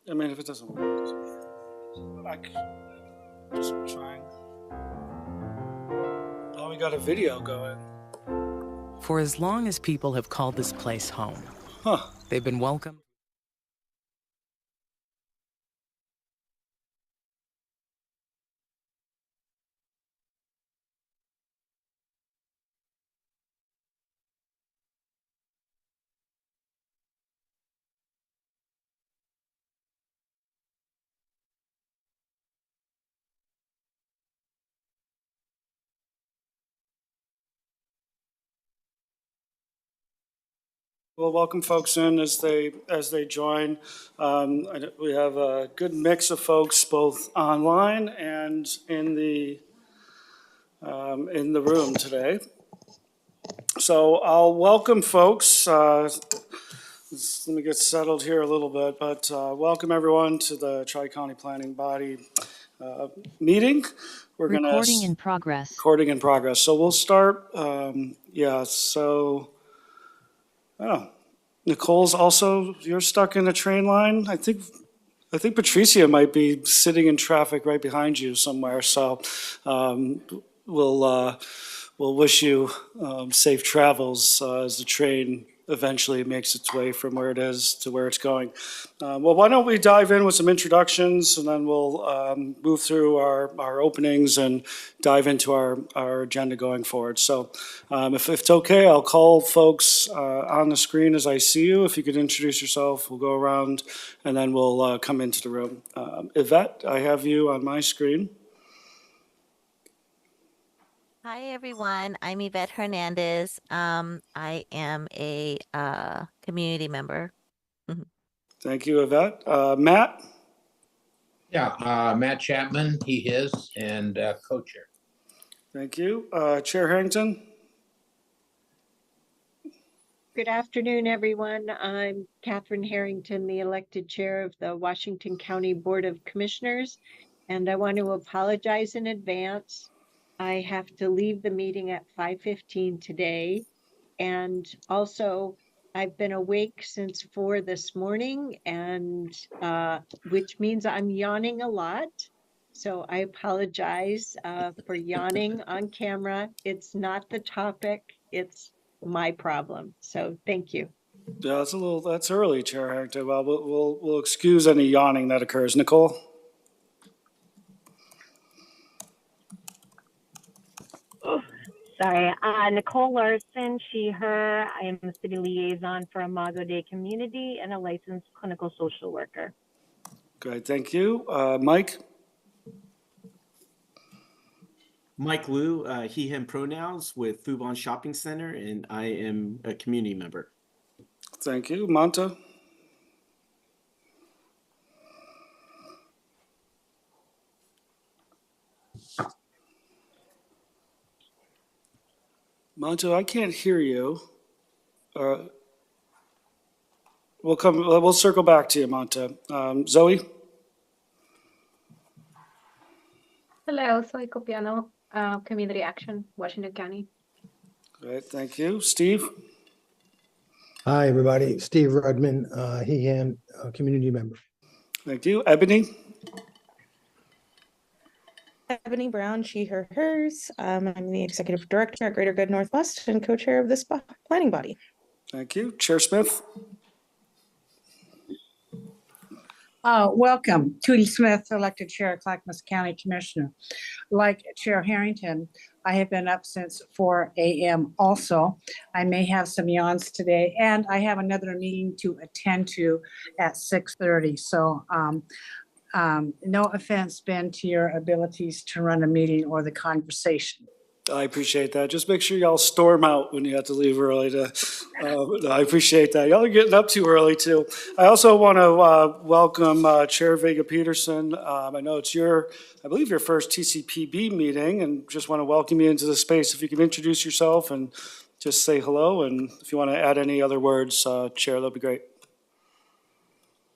I mean, if it doesn't work, just trying. Oh, we got a video going. For as long as people have called this place home, they've been welcomed. We'll welcome folks in as they join. We have a good mix of folks both online and in the room today. So I'll welcome folks. Let me get settled here a little bit, but welcome everyone to the Tri-County Planning Body meeting. We're going to recording in progress. Recording in progress. So we'll start. Oh, Nicole's also, you're stuck in a train line. I think Patricia might be sitting in traffic right behind you somewhere. So we'll wish you safe travels as the train eventually makes its way from where it is to where it's going. Well, why don't we dive in with some introductions, and then we'll move through our openings and dive into our agenda going forward. So if it's okay, I'll call folks on the screen as I see you. If you could introduce yourself, we'll go around, and then we'll come into the room. Yvette, I have you on my screen. Hi, everyone. I'm Yvette Hernandez. I am a community member. Thank you, Yvette. Matt? Yeah, Matt Chapman, he, his, and co-chair. Thank you. Chair Harrington? Good afternoon, everyone. I'm Catherine Harrington, the elected chair of the Washington County Board of Commissioners, and I want to apologize in advance. I have to leave the meeting at 5:15 today, and also I've been awake since 4 this morning, and which means I'm yawning a lot. So I apologize for yawning on camera. It's not the topic, it's my problem. So thank you. Yeah, that's early, Chair Harrington. Well, we'll excuse any yawning that occurs. Nicole? Sorry, Nicole Larson, she, her. I am a city liaison for Imago Dei Community and a licensed clinical social worker. Good, thank you. Mike? Mike Liu, he, him pronouns with Fubon Shopping Center, and I am a community member. Thank you. Monta? Monta, I can't hear you. We'll circle back to you, Monta. Zoe? Hello, soy Copiano, Community Action, Washington County. Great, thank you. Steve? Hi, everybody. Steve Rudman, he, him, community member. Thank you. Ebony? Ebony Brown, she, her, hers. I'm the executive director at Greater Good Northwest and co-chair of this planning body. Thank you. Chair Smith? Welcome. Tootie Smith, elected chair of Clackamas County Commissioner. Like Chair Harrington, I have been up since 4 a.m. also. I may have some yawns today, and I have another meeting to attend to at 6:30. So no offense, Ben, to your abilities to run a meeting or the conversation. I appreciate that. Just make sure y'all storm out when you have to leave early. I appreciate that. Y'all are getting up too early too. I also want to welcome Chair Vega Peterson. I know it's I believe your first TCPB meeting, and just want to welcome you into the space. If you can introduce yourself and just say hello, and if you want to add any other words, Chair, that'd be great.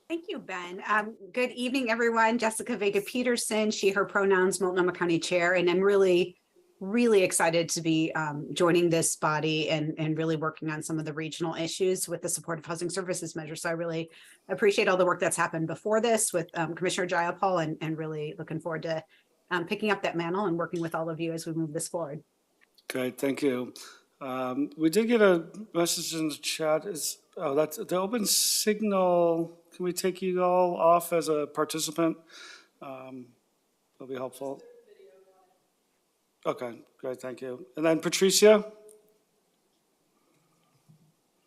Thank you, Ben. Good evening, everyone. Jessica Vega Peterson, she, her pronouns, Multnomah County Chair, and I'm really really excited to be joining this body and really working on some of the regional issues with the supportive housing services measure. So I really appreciate all the work that's happened before this with Commissioner Jayapal and really looking forward to picking up that mantle and working with all of you as we move this forward. Great, thank you. We did get a message in the chat. That's the open signal. Can we take you all off as a participant? That'll be helpful. Okay, great, thank you. And then Patricia?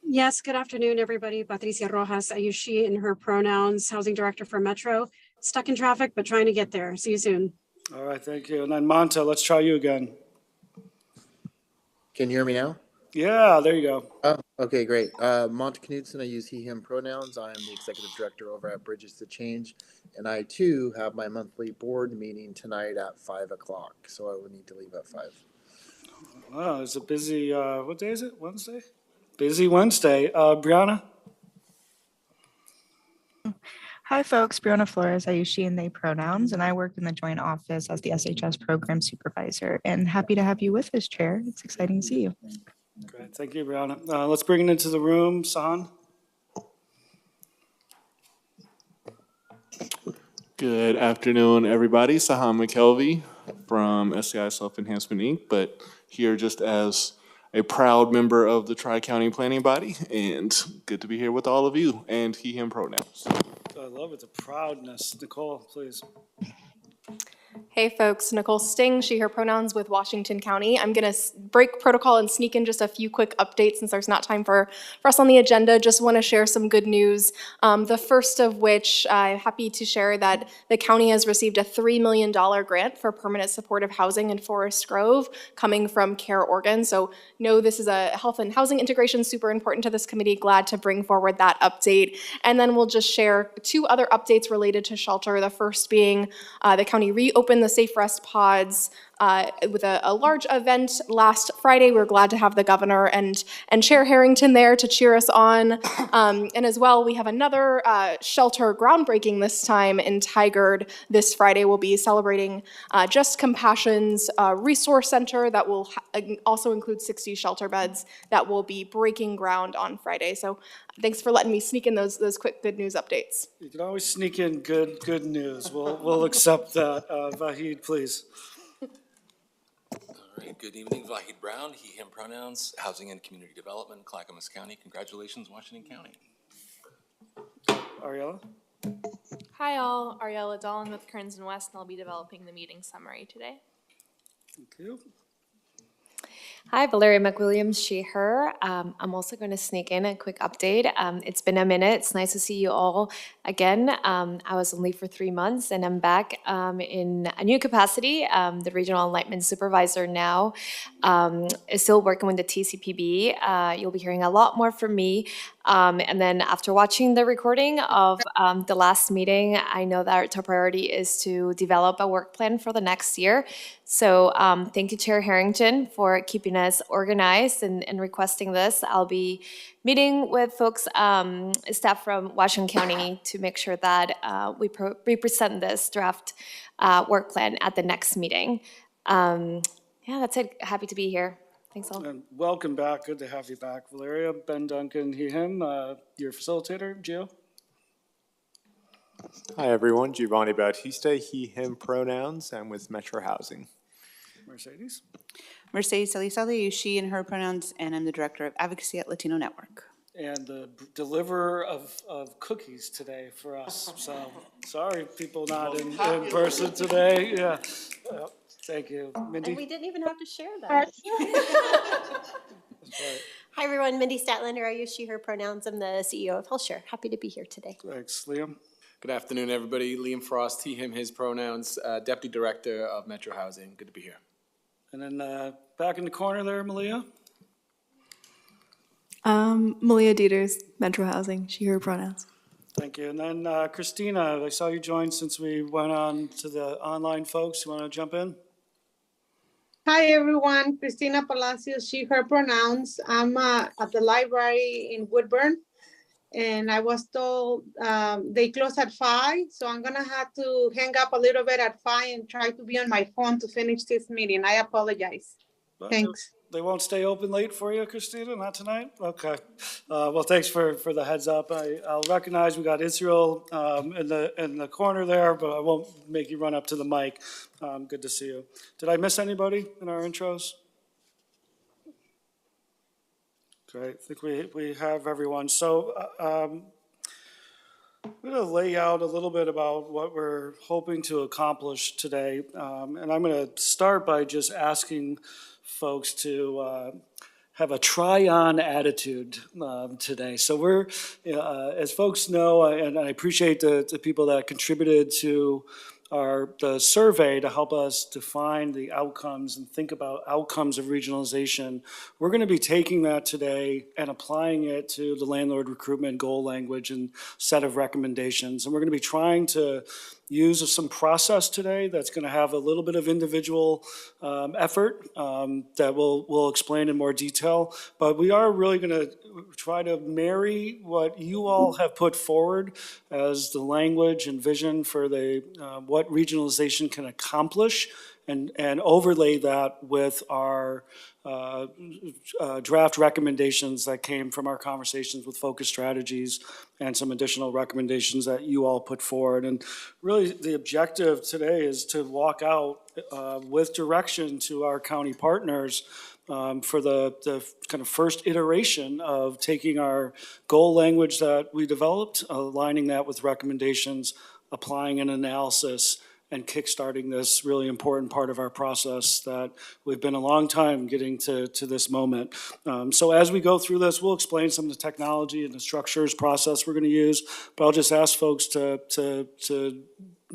Yes, good afternoon, everybody. Patricia Rojas, I use she in her pronouns, housing director for Metro. Stuck in traffic, but trying to get there. See you soon. All right, thank you. And then Monta, let's try you again. Can you hear me now? Yeah, there you go. Oh, okay, great. Monta Knudsen, I use he, him pronouns. I am the executive director over at Bridges to Change. And I too have my monthly board meeting tonight at 5 o'clock. So I will need to leave at 5. Wow, it's a busy, what day is it? Wednesday? Busy Wednesday. Brianna? Hi, folks. Brianna Flores. I use she and they pronouns, and I work in the joint office as the SHS program supervisor. And happy to have you with us, Chair. It's exciting to see you. Great, thank you, Brianna. Let's bring it into the room. Sahan? Good afternoon, everybody. Sahan McKelvey from SCI Self-Enhancement Inc., but here just as a proud member of the Tri-County Planning Body, and good to be here with all of you, and he, him pronouns. I love it, the proudness. Nicole, please. Hey folks, Nicole Sting, she, her pronouns with Washington County. I'm gonna break protocol and sneak in just a few quick updates since there's not time for us on the agenda. Just wanna share some good news. The first of which, I'm happy to share that the county has received a $3 million grant for permanent supportive housing in Forest Grove coming from Care Oregon. So know this is a health and housing integration, super important to this committee. Glad to bring forward that update. And then we'll just share 2 other updates related to shelter. The first being the county reopened the Safe Rest pods with a large event last Friday. We're glad to have the governor and Chair Harrington there to cheer us on. And as well, we have another shelter groundbreaking this time in Tigard this Friday. We'll be celebrating Just Compassion's resource center that will also include 60 shelter beds that will be breaking ground on Friday. So thanks for letting me sneak in those quick good news updates. You can always sneak in good news. We'll accept that. Vahid, please. All right, good evening, Vahid Brown, he, him pronouns, Housing and Community Development, Clackamas County. Congratulations, Washington County. Ariella? Hi all, Ariella Dolan with Kearns and West, and I'll be developing the meeting summary today. Thank you. Hi, Valeria McWilliams, she, her. I'm also going to sneak in a quick update. It's been a minute. It's nice to see you all again. I was on leave for 3 months and I'm back in a new capacity, the Regional Enlightenment Supervisor now. Still working with the TCPB. You'll be hearing a lot more from me. And then after watching the recording of the last meeting, I know that our top priority is to develop a work plan for the next year. So thank you, Chair Harrington, for keeping us organized and requesting this. I'll be meeting with folks, staff from Washington County to make sure that we present this draft work plan at the next meeting. Yeah, that's it. Happy to be here. Thanks all. And welcome back. Good to have you back, Valeria. Ben Duncan, he, him, your facilitator, Gio. Hi everyone, Giovanni Bautista, he, him pronouns. I'm with Metro Housing. Mercedes. Mercedes Elizalde, she and her pronouns, and I'm the Director of Advocacy at Latino Network. And the deliverer of cookies today for us. So sorry, people not in person today. Yeah. Thank you. Mindy? And we didn't even have to share that. That's right. Hi, everyone. Mindy Statlander. I use she, her pronouns. I'm the CEO of HealthShare. Happy to be here today. Thanks, Liam. Good afternoon, everybody. Liam Frost, he, him, his pronouns, Deputy Director of Metro Housing. Good to be here. And then back in the corner there, Malia. Malia Dieters, Metro Housing, she, her pronouns. Thank you. And then Christina, I saw you join since we went on to the online folks. You want to jump in? Hi, everyone. Christina Palacios, she, her pronouns. I'm at the library in Woodburn. And I was told they close at 5, so I'm gonna have to hang up a little bit at 5 and try to be on my phone to finish this meeting. I apologize. But Thanks. They won't stay open late for you, Christina? Not tonight? Okay. Well, thanks for the heads up. I'll recognize we got Israel in the corner there, but I won't make you run up to the mic. Good to see you. Did I miss anybody in our intros? Great. I think we have everyone. So I'm going to lay out a little bit about what we're hoping to accomplish today. And I'm going to start by just asking folks to have a try-on attitude today. So we're, as folks know, and I appreciate the people that contributed to the survey to help us define the outcomes and think about outcomes of regionalization. We're going to be taking that today and applying it to the landlord recruitment goal language and set of recommendations. And we're going to be trying to use some process today that's going to have a little bit of individual effort that we'll explain in more detail. But we are really going to try to marry what you all have put forward as the language and vision for what regionalization can accomplish, and overlay that with our draft recommendations that came from our conversations with Focus Strategies and some additional recommendations that you all put forward. And really the objective today is to walk out with direction to our county partners for the kind of first iteration of taking our goal language that we developed, aligning that with recommendations, applying an analysis, and kickstarting this really important part of our process that we've been a long time getting to this moment. So as we go through this, we'll explain some of the technology and the structures process we're going to use, but I'll just ask folks to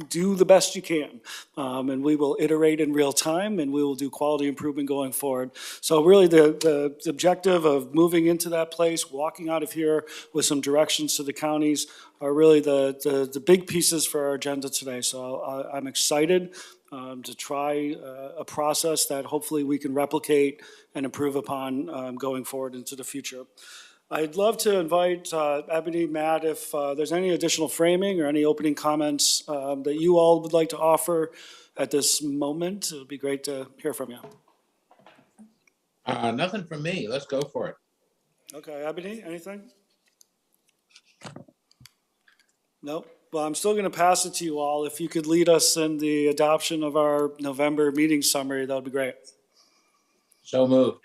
do the best you can. And we will iterate in real time, and we will do quality improvement going forward. So really the objective of moving into that place, walking out of here with some directions to the counties are really the big pieces for our agenda today. So I'm excited to try a process that hopefully we can replicate and improve upon going forward into the future. I'd love to invite Ebony, Matt, if there's any additional framing or any opening comments that you all would like to offer at this moment. It would be great to hear from you. Nothing from me. Let's go for it. Okay, Ebony, anything? Nope. Well, I'm still going to pass it to you all. If you could lead us in the adoption of our November meeting summary, that would be great. So moved.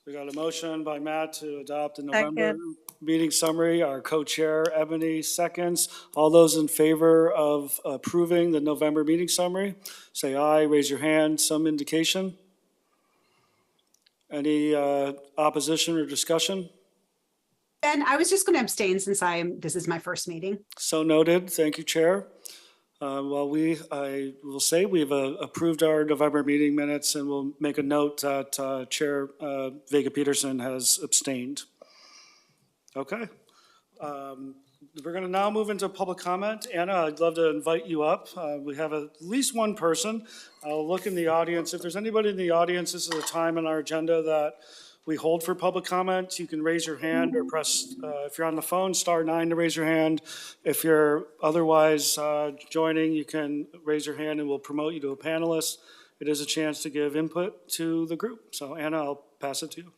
We got a motion by Matt to adopt the November meeting summary. Our co-chair, Ebony, seconds. All those in favor of approving the November meeting summary, say aye, raise your hand, some indication. Any opposition or discussion? Ben, I was just going to abstain since this is my first meeting. So noted. Thank you, Chair. Well, I will say we've approved our November meeting minutes, and we'll make a note that Chair Vega Peterson has abstained. Okay. We're going to now move into public comment. Anna, I'd love to invite you up. We have at least one person. I'll look in the audience. If there's anybody in the audience, this is a time on our agenda that we hold for public comment. You can raise your hand or press, if you're on the phone, *9 to raise your hand. If you're otherwise joining, you can raise your hand and we'll promote you to a panelist. It is a chance to give input to the group. So Anna, I'll pass it to you.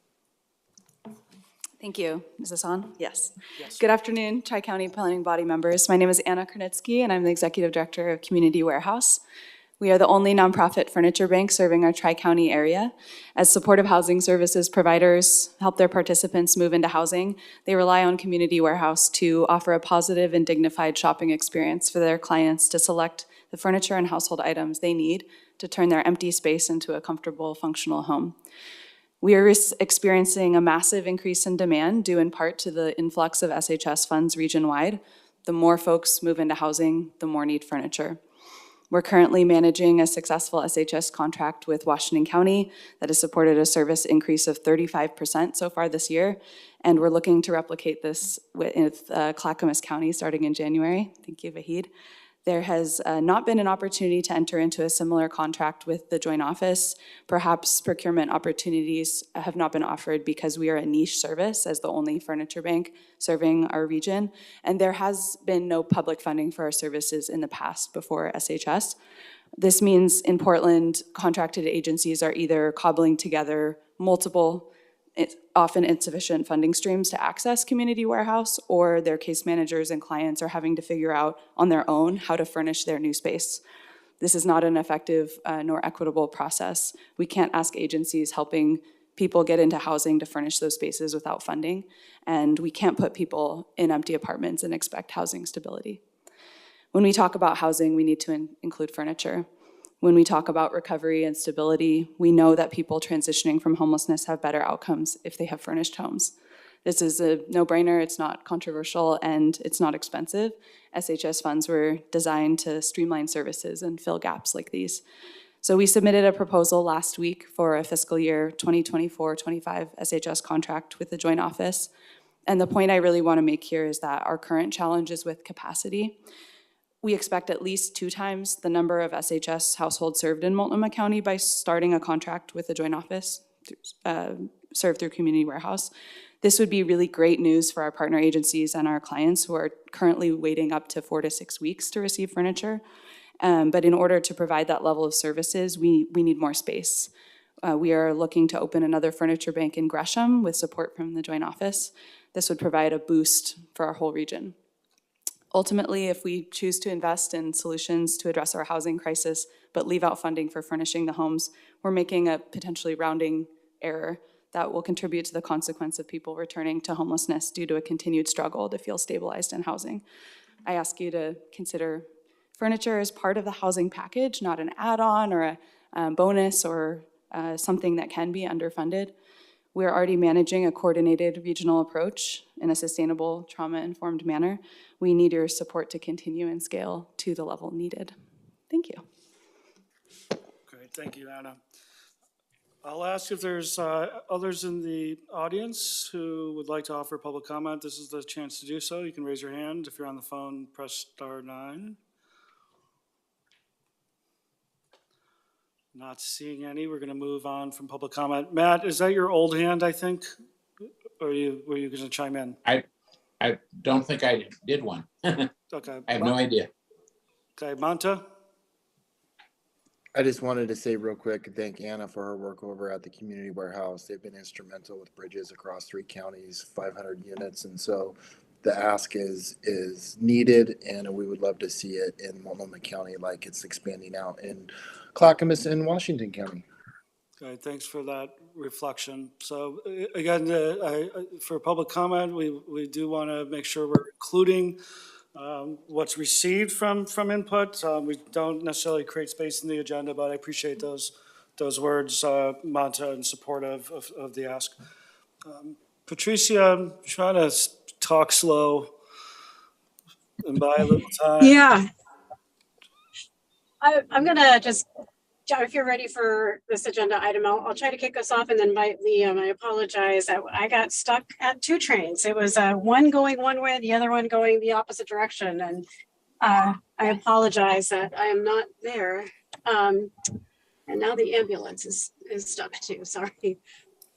Thank you. Is this on? Yes. Yes. Good afternoon, Tri-County Planning Body members. My name is Anna Kernitsky, and I'm the Executive Director of Community Warehouse. We are the only nonprofit furniture bank serving our Tri-County area. As supportive housing services providers help their participants move into housing, they rely on Community Warehouse to offer a positive and dignified shopping experience for their clients to select the furniture and household items they need to turn their empty space into a comfortable, functional home. We are experiencing a massive increase in demand due in part to the influx of SHS funds region-wide. The more folks move into housing, the more need furniture. We're currently managing a successful SHS contract with Washington County that has supported a service increase of 35% so far this year, and we're looking to replicate this with Clackamas County starting in January. Thank you, Vahid. There has not been an opportunity to enter into a similar contract with the joint office. Perhaps procurement opportunities have not been offered because we are a niche service as the only furniture bank serving our region. And there has been no public funding for our services in the past before SHS. This means in Portland, contracted agencies are either cobbling together multiple, often insufficient funding streams to access community warehouse, or their case managers and clients are having to figure out on their own how to furnish their new space. This is not an effective nor equitable process. We can't ask agencies helping people get into housing to furnish those spaces without funding, and we can't put people in empty apartments and expect housing stability. When we talk about housing, we need to include furniture. When we talk about recovery and stability, we know that people transitioning from homelessness have better outcomes if they have furnished homes. This is a no-brainer, it's not controversial, and it's not expensive. SHS funds were designed to streamline services and fill gaps like these. So we submitted a proposal last week for a fiscal year 2024-25 SHS contract with the joint office. And the point I really want to make here is that our current challenge is with capacity. We expect at least 2 times the number of SHS households served in Multnomah County by starting a contract with the joint office served through Community Warehouse. This would be really great news for our partner agencies and our clients who are currently waiting up to 4 to 6 weeks to receive furniture. But in order to provide that level of services, we need more space. We are looking to open another furniture bank in Gresham with support from the joint office. This would provide a boost for our whole region. Ultimately, if we choose to invest in solutions to address our housing crisis, but leave out funding for furnishing the homes, we're making a potentially rounding error that will contribute to the consequence of people returning to homelessness due to a continued struggle to feel stabilized in housing. I ask you to consider furniture as part of the housing package, not an add-on or a bonus or something that can be underfunded. We're already managing a coordinated regional approach in a sustainable, trauma-informed manner. We need your support to continue and scale to the level needed. Thank you. Great, thank you, Anna. I'll ask if there's others in the audience who would like to offer public comment. This is the chance to do so. You can raise your hand. If you're on the phone, press *9. Not seeing any. We're going to move on from public comment. Matt, is that your old hand, I think? Or were you going to chime in? I don't think I did one. Okay. I have no idea. Okay, Monta? I just wanted to say real quick, thank Anna for her work over at the Community Warehouse. They've been instrumental with bridges across 3 counties, 500 units. And so the ask is needed, and we would love to see it in Multnomah County like it's expanding out in Clackamas and Washington County. Okay, thanks for that reflection. So again, for public comment, we do want to make sure we're including what's received from input. We don't necessarily create space in the agenda, but I appreciate those words, Monta, in support of the ask. Patricia, I'm trying to talk slow and buy a little time. Yeah. I'm gonna just, if you're ready for this agenda item, I'll try to kick us off and then invite Liam. I apologize. I got stuck at 2 trains. It was one going one way, the other one going the opposite direction. And I apologize that I am not there. And now the ambulance is stuck too, sorry.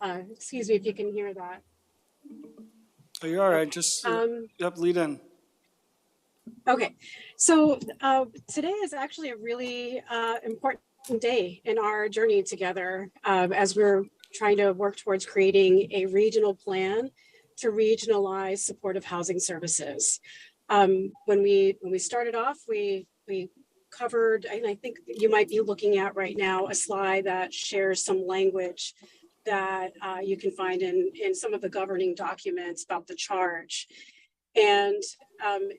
Excuse me if you can hear that. Are you all right? Just, yep, lead in. Okay, so today is actually a really important day in our journey together as we're trying to work towards creating a regional plan to regionalize supportive housing services. When we started off, we covered, and I think you might be looking at right now a slide that shares some language that you can find in some of the governing documents about the charge. And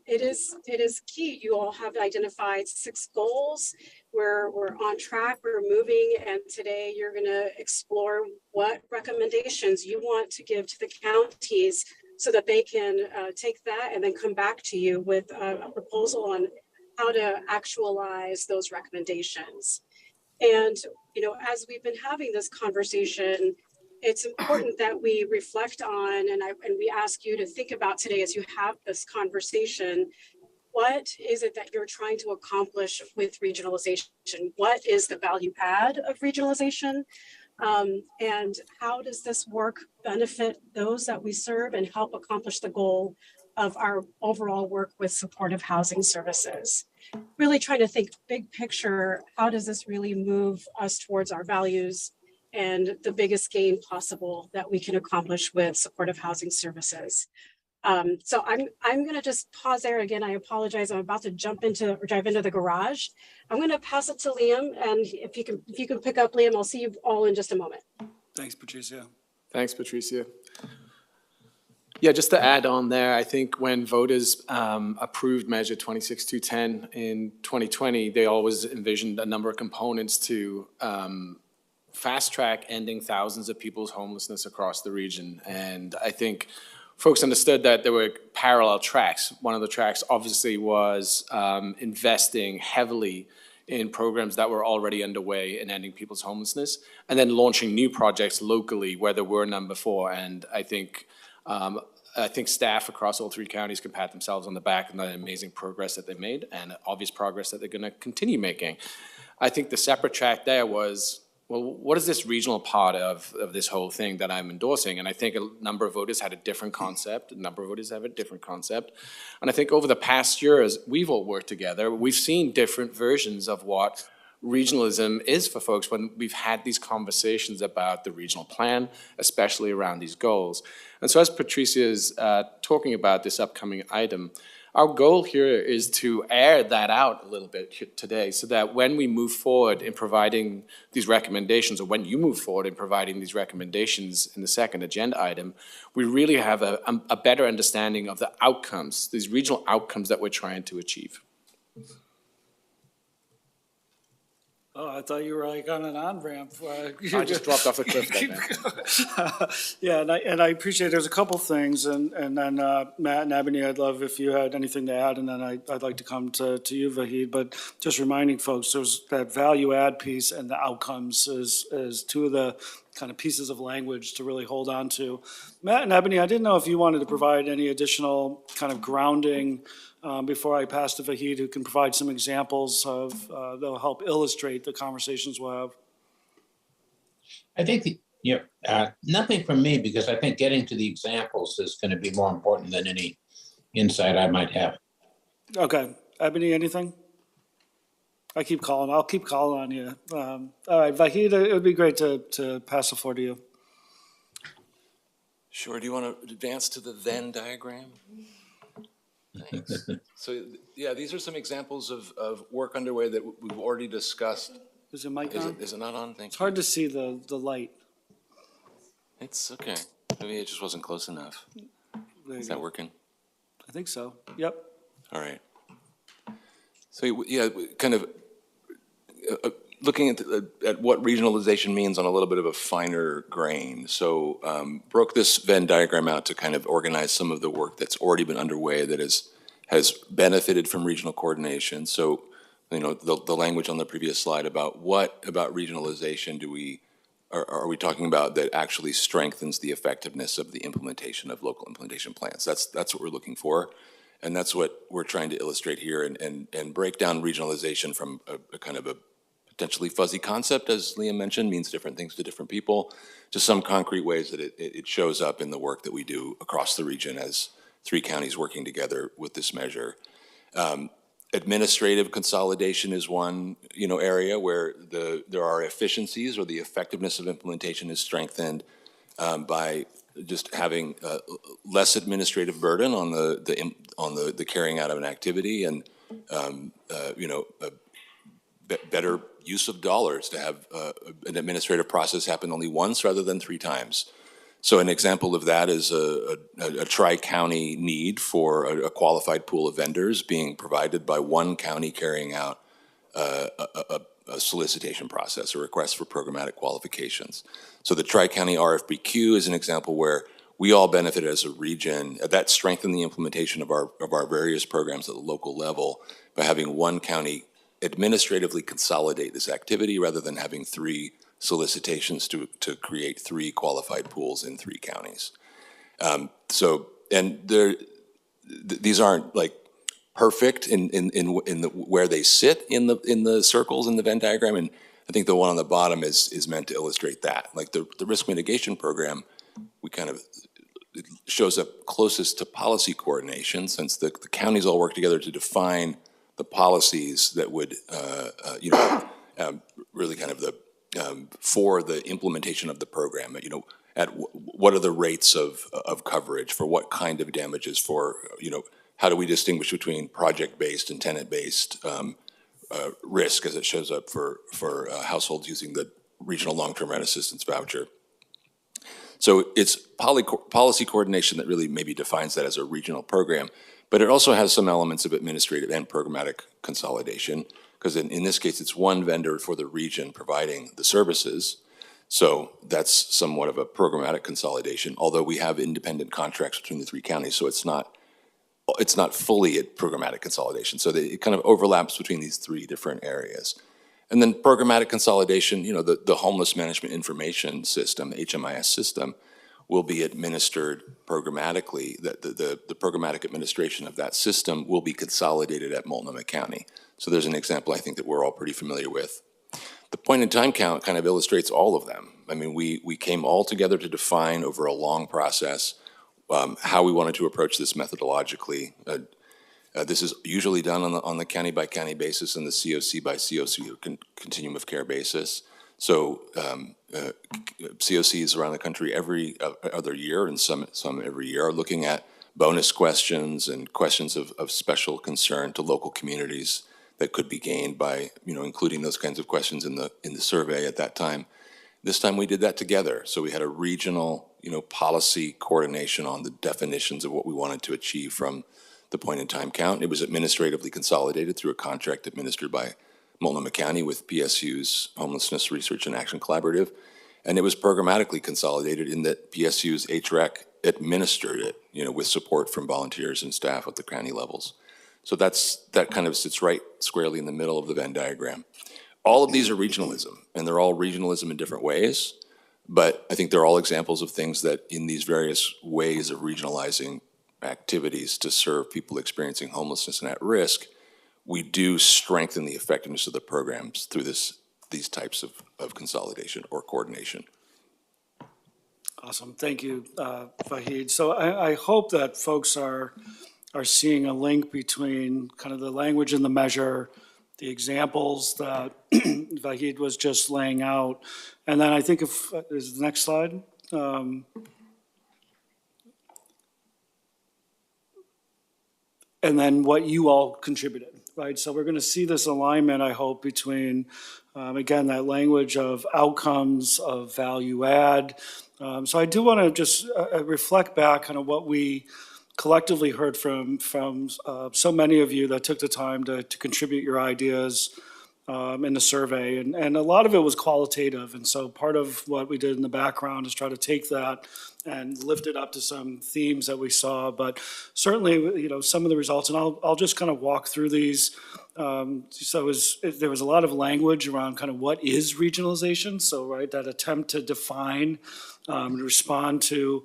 it is key. You all have identified 6 goals. We're on track, we're moving, and today you're going to explore what recommendations you want to give to the counties so that they can take that and then come back to you with a proposal on how to actualize those recommendations. And, you know, as we've been having this conversation, it's important that we reflect on, and we ask you to think about today as you have this conversation, what is it that you're trying to accomplish with regionalization? What is the value add of regionalization? And how does this work benefit those that we serve and help accomplish the goal of our overall work with supportive housing services? Really trying to think big picture, how does this really move us towards our values and the biggest gain possible that we can accomplish with supportive housing services? So I'm gonna just pause there again. I apologize. I'm about to drive into the garage. I'm gonna pass it to Liam, and if you can pick up Liam, I'll see you all in just a moment. Thanks, Patricia. Thanks, Patricia. Yeah, just to add on there, I think when voters approved Measure 26210 in 2020, they always envisioned a number of components to fast track ending thousands of people's homelessness across the region. And I think folks understood that there were parallel tracks. One of the tracks obviously was investing heavily in programs that were already underway in ending people's homelessness, and then launching new projects locally where there were none before. And I think staff across all three counties can pat themselves on the back on the amazing progress that they made and obvious progress that they're going to continue making. I think the separate track there was, well, what is this regional part of this whole thing that I'm endorsing? And I think a number of voters had a different concept. A number of voters have a different concept. And I think over the past year, as we've all worked together, we've seen different versions of what regionalism is for folks when we've had these conversations about the regional plan, especially around these goals. And so as Patricia is talking about this upcoming item, our goal here is to air that out a little bit today so that when we move forward in providing these recommendations, or when you move forward in providing these recommendations in the second agenda item, we really have a better understanding of the outcomes, these regional outcomes that we're trying to achieve. Oh, I thought you were like on an on-ramp. I just dropped off the cliff there. Yeah, and I appreciate, there's a couple things, and then Matt and Ebony, I'd love if you had anything to add, and then I'd like to come to you, Vahid, but just reminding folks, there's that value add piece and the outcomes is two of the kind of pieces of language to really hold on to. Matt and Ebony, I didn't know if you wanted to provide any additional kind of grounding before I pass to Vahid, who can provide some examples of, that'll help illustrate the conversations we'll have. I think, nothing from me, because I think getting to the examples is going to be more important than any insight I might have. Okay, Ebony, anything? I'll keep calling on you. All right, Vahid, it would be great to pass the floor to you. Sure, do you want to advance to the Venn diagram? Thanks. So, yeah, these are some examples of work underway that we've already discussed. Is your mic on? Is it not on? Thank you. It's hard to see the light. It's okay. Maybe it just wasn't close enough. Is that working? I think so. Yep. All right. So, yeah, kind of looking at what regionalization means on a little bit of a finer grain. So broke this Venn diagram out to kind of organize some of the work that's already been underway that has benefited from regional coordination. So, the language on the previous slide about what about regionalization are we talking about that actually strengthens the effectiveness of the implementation of local implementation plans? That's what we're looking for. And that's what we're trying to illustrate here and break down regionalization from a kind of a potentially fuzzy concept, as Liam mentioned, means different things to different people, to some concrete ways that it shows up in the work that we do across the region as three counties working together with this measure. Administrative consolidation is one area where there are efficiencies, or the effectiveness of implementation is strengthened by just having less administrative burden on the carrying out of an activity, and better use of dollars to have an administrative process happen only once rather than 3 times. So an example of that is a tri-county need for a qualified pool of vendors being provided by one county carrying out a solicitation process, a request for programmatic qualifications. So the tri-county RFPQ is an example where we all benefit as a region. That strengthened the implementation of our various programs at the local level by having one county administratively consolidate this activity rather than having 3 solicitations to create 3 qualified pools in 3 counties. These aren't like perfect in the where they sit in the circles in the Venn diagram, and I think the one on the bottom is meant to illustrate that. Like the risk mitigation program, we kind of, it shows up closest to policy coordination, since the counties all work together to define the policies that would, really kind of for the implementation of the program. What are the rates of coverage for what kind of damages, for, how do we distinguish between project-based and tenant-based risk as it shows up for households using the regional long-term rent assistance voucher. So it's policy coordination that really maybe defines that as a regional program, but it also has some elements of administrative and programmatic consolidation, because in this case, it's one vendor for the region providing the services. So that's somewhat of a programmatic consolidation, although we have independent contracts between the three counties, so it's not fully a programmatic consolidation. So it kind of overlaps between these three different areas. And then programmatic consolidation, the Homeless Management Information System, HMIS system, will be administered programmatically. The programmatic administration of that system will be consolidated at Multnomah County. So there's an example I think that we're all pretty familiar with. The point-in-time count kind of illustrates all of them. I mean, we came all together to define over a long process how we wanted to approach this methodologically. This is usually done on the county-by-county basis and the COC by COC, continuum of care basis. So COCs around the country every other year, and some every year, are looking at bonus questions and questions of special concern to local communities that could be gained by including those kinds of questions in the survey at that time. This time we did that together. So we had a regional policy coordination on the definitions of what we wanted to achieve from the point-in-time count. It was administratively consolidated through a contract administered by Multnomah County with PSU's Homelessness Research and Action Collaborative. And it was programmatically consolidated in that PSU's HREC administered it, with support from volunteers and staff at the county levels. So that kind of sits right squarely in the middle of the Venn diagram. All of these are regionalism, and they're all regionalism in different ways, but I think they're all examples of things that in these various ways of regionalizing activities to serve people experiencing homelessness and at risk, we do strengthen the effectiveness of the programs through these types of consolidation or coordination. Awesome, thank you, Vahid. So I hope that folks are seeing a link between kind of the language in the measure, the examples that Vahid was just laying out, and then I think is the next slide. And then what you all contributed, right? So we're going to see this alignment, I hope, between, again, that language of outcomes, of value add. So I do want to just reflect back on what we collectively heard from so many of you that took the time to contribute your ideas in the survey. And a lot of it was qualitative. And so part of what we did in the background is try to take that and lift it up to some themes that we saw. But certainly, some of the results, and I'll just kind of walk through these. So there was a lot of language around kind of what is regionalization. So, right, that attempt to define and respond to,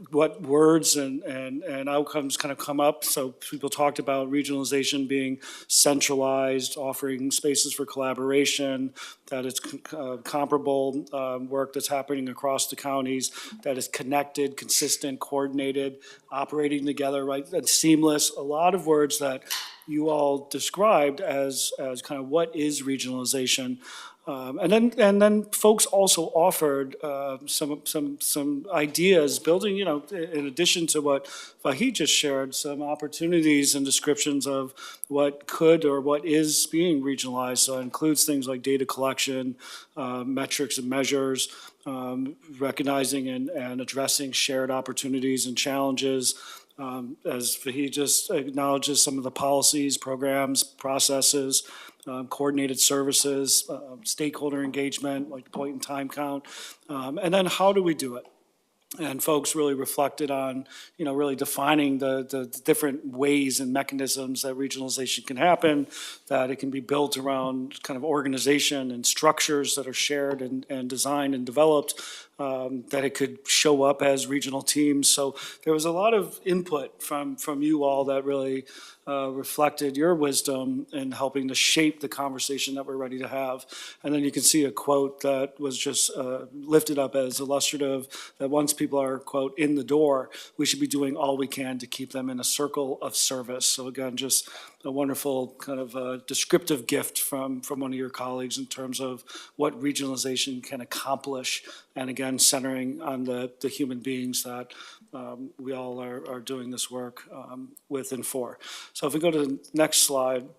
what words and outcomes kind of come up. So people talked about regionalization being centralized, offering spaces for collaboration, that it's comparable work that's happening across the counties, that is connected, consistent, coordinated, operating together, right, and seamless. A lot of words that you all described as kind of what is regionalization. And then folks also offered some ideas, building, in addition to what Vahid just shared, some opportunities and descriptions of what could or what is being regionalized. So it includes things like data collection, metrics and measures, recognizing and addressing shared opportunities and challenges. As Vahid just acknowledges, some of the policies, programs, processes, coordinated services, stakeholder engagement, like point in time count, and then how do we do it? And folks really reflected on, really defining the different ways and mechanisms that regionalization can happen, that it can be built around kind of organization and structures that are shared and designed and developed, that it could show up as regional teams. So there was a lot of input from you all that really reflected your wisdom in helping to shape the conversation that we're ready to have. And then you can see a quote that was just lifted up as illustrative, that once people are, quote, in the door, we should be doing all we can to keep them in a circle of service. So again, just a wonderful kind of descriptive gift from one of your colleagues in terms of what regionalization can accomplish. And again, centering on the human beings that we all are doing this work with and for. So if we go to the next slide,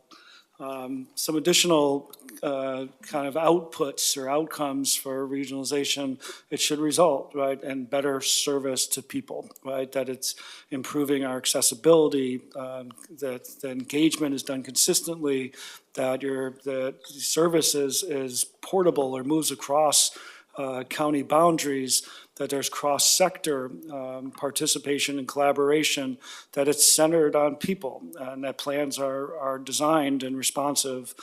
some additional kind of outputs or outcomes for regionalization, it should result, right, in better service to people, right, that it's improving our accessibility, that the engagement is done consistently, that the service is portable or moves across county boundaries, that there's cross-sector participation and collaboration, that it's centered on people, and that plans are designed and responsive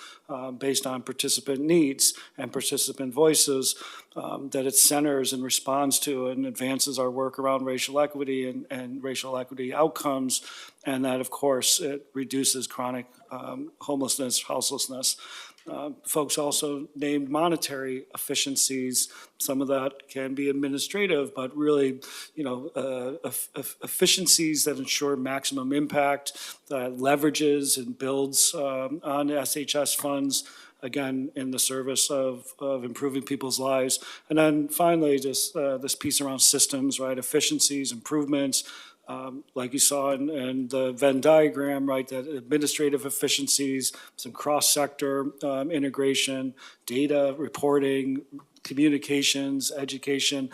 based on participant needs and participant voices, that it centers and responds to and advances our work around racial equity and racial equity outcomes, and that, of course, it reduces chronic homelessness, houselessness. Folks also named monetary efficiencies. Some of that can be administrative, but really, efficiencies that ensure maximum impact, that leverages and builds on SHS funds, again, in the service of improving people's lives. And then finally, just this piece around systems, right? Efficiencies, improvements, like you saw in the Venn diagram, right, that administrative efficiencies, some cross-sector integration, data reporting, communications, education,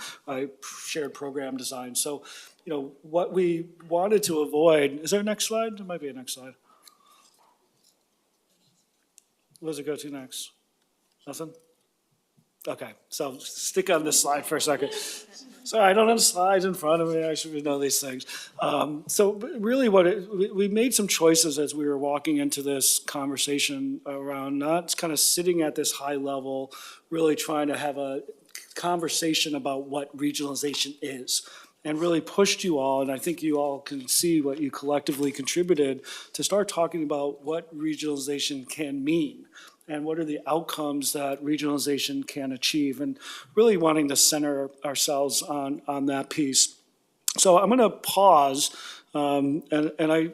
shared program design. So, what we wanted to avoid, is there a next slide? There might be a next slide. What does it go to next? Nothing? Okay, so stick on this slide for a second. Sorry, I don't have slides in front of me. I should know these things. So really we made some choices as we were walking into this conversation around not kind of sitting at this high level, really trying to have a conversation about what regionalization is, and really pushed you all, and I think you all can see what you collectively contributed to start talking about what regionalization can mean. And what are the outcomes that regionalization can achieve, and really wanting to center ourselves on that piece. So I'm going to pause, and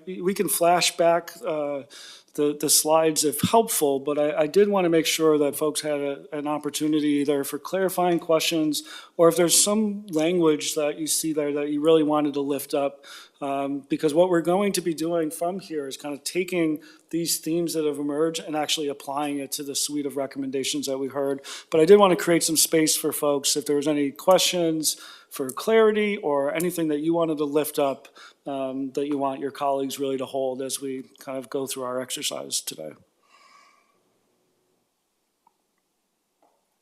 we can flash back the slides if helpful, but I did want to make sure that folks had an opportunity either for clarifying questions, or if there's some language that you see there that you really wanted to lift up, because what we're going to be doing from here is kind of taking these themes that have emerged and actually applying it to the suite of recommendations that we heard. But I did want to create some space for folks if there was any questions for clarity or anything that you wanted to lift up that you want your colleagues really to hold as we kind of go through our exercise today.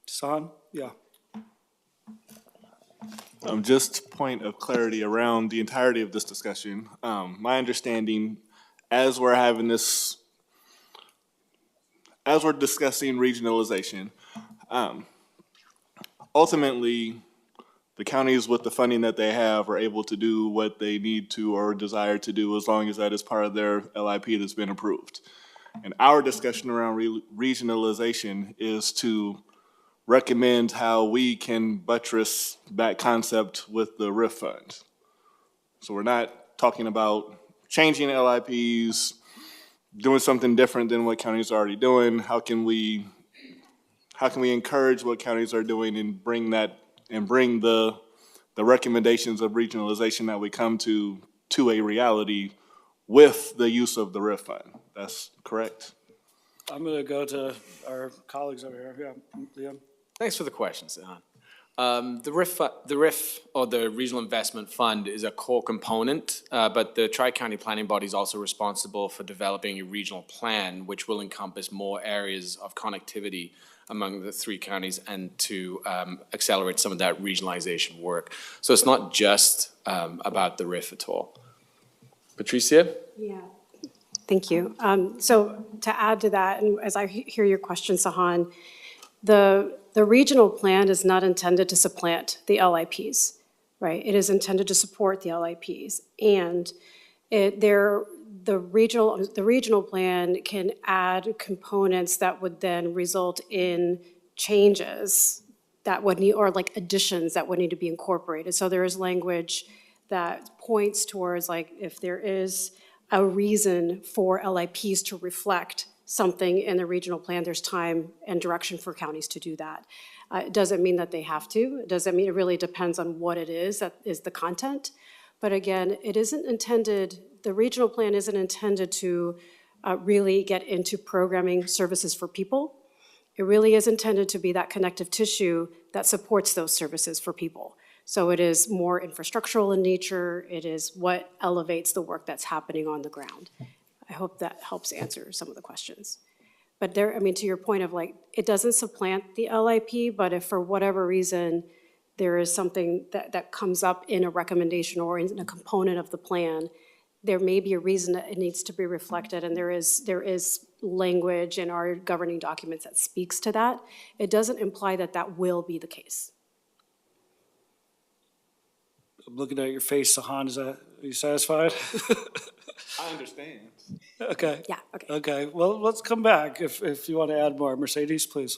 San? Yeah. Just point of clarity around the entirety of this discussion. My understanding, as we're having this, as we're discussing regionalization, ultimately, the counties with the funding that they have are able to do what they need to or desire to do as long as that is part of their LIP that's been approved. And our discussion around regionalization is to recommend how we can buttress that concept with the RIF fund. So we're not talking about changing LIPs, doing something different than what counties are already doing. How can we encourage what counties are doing and bring the recommendations of regionalization that we come to a reality with the use of the RIF fund? That's correct? I'm going to go to our colleagues over here. Yeah, Liam. Thanks for the question, Sihan. The RIF, or the Regional Investment Fund, is a core component, but the Tri-County Planning Body is also responsible for developing a regional plan, which will encompass more areas of connectivity among the three counties and to accelerate some of that regionalization work. So it's not just about the RIF at all. Patricia? Yeah. Thank you. So to add to that, and as I hear your question, Sahan, the the regional plan is not intended to supplant the LIPs, right? It is intended to support the LIPs. And the regional plan can add components that would then result in changes that would need, or like additions that would need to be incorporated. So there is language that points towards, like, if there is a reason for LIPs to reflect something in the regional plan, there's time and direction for counties to do that. It doesn't mean that they have to. It doesn't mean, it really depends on what it is that is the content. But again, it isn't intended, the regional plan isn't intended to really get into programming services for people. It really is intended to be that connective tissue that supports those services for people. So it is more infrastructural in nature. It is what elevates the work that's happening on the ground. I hope that helps answer some of the questions. But there, I mean, to your point of, like, it doesn't supplant the LIP, but if for whatever reason there is something that comes up in a recommendation or in a component of the plan, there may be a reason that it needs to be reflected, and there is language in our governing documents that speaks to that. It doesn't imply that that will be the case. I'm looking at your face, Sahan. Are you satisfied? I understand. Okay. Yeah, okay. Okay, well, let's come back if you want to add more. Mercedes, please.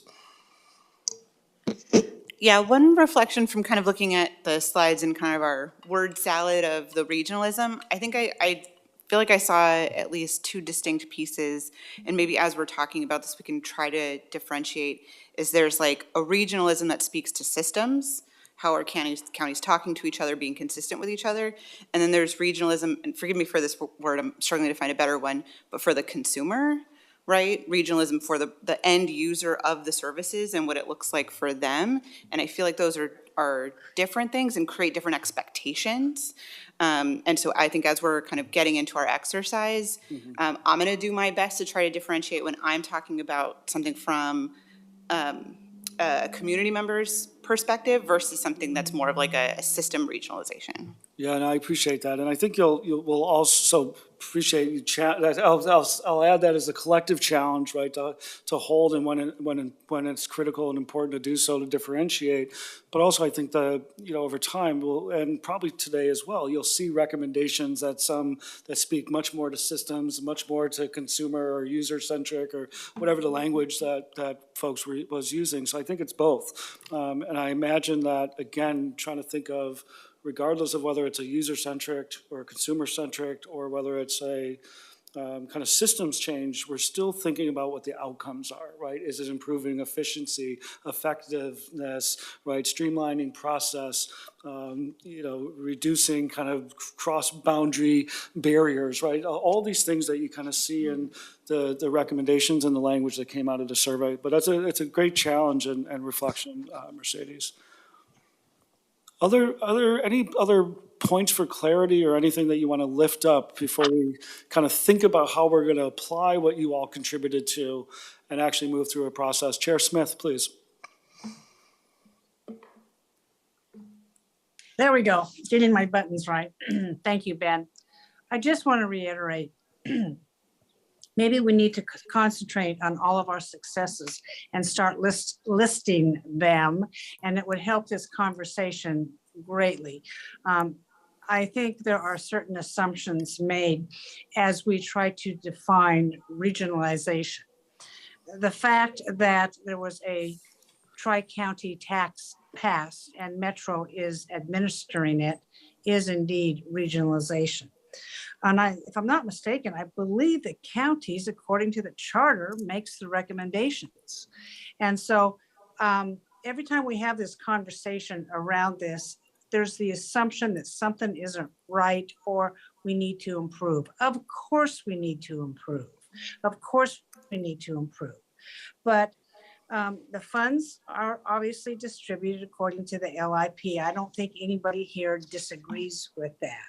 Yeah, one reflection from kind of looking at the slides and kind of our word salad of the regionalism, I think I feel like I saw at least two distinct pieces, and maybe as we're talking about this, we can try to differentiate, is there's like a regionalism that speaks to systems, how are counties talking to each other, being consistent with each other, and then there's regionalism, and forgive me for this word, I'm struggling to find a better one, but for the consumer, right? Regionalism for the end user of the services and what it looks like for them. And I feel like those are different things and create different expectations. And so I think as we're kind of getting into our exercise, I'm gonna do my best to try to differentiate when I'm talking about something from a community member's perspective versus something that's more of like a system regionalization. Yeah, and I appreciate that, and I think we'll also appreciate you I'll add that as a collective challenge, right, to hold, and when it's critical and important to do so, to differentiate. But also I think that, over time, and probably today as well, you'll see recommendations that speak much more to systems, much more to consumer or user-centric, or whatever the language that folks was using. So I think it's both. And I imagine that, again, trying to think of, regardless of whether it's a user-centric or a consumer-centric, or whether it's a kind of systems change, we're still thinking about what the outcomes are, right? Is it improving efficiency, effectiveness, right? Streamlining process, reducing kind of cross-boundary barriers, right? All these things that you kind of see in the recommendations and the language that came out of the survey. But it's a great challenge and reflection, Mercedes. Are there any other points for clarity or anything that you want to lift up before we kind of think about how we're going to apply what you all contributed to and actually move through a process? Chair Smith, please. There we go, getting my buttons right. Thank you, Ben. I just want to reiterate, maybe we need to concentrate on all of our successes and start listing them, and it would help this conversation greatly. I think there are certain assumptions made as we try to define regionalization. The fact that there was a tri-county tax passed and Metro is administering it is indeed regionalization. And if I'm not mistaken, I believe the counties, according to the charter, makes the recommendations. And so every time we have this conversation around this, there's the assumption that something isn't right or we need to improve. Of course we need to improve. Of course we need to improve. But the funds are obviously distributed according to the LIP. I don't think anybody here disagrees with that.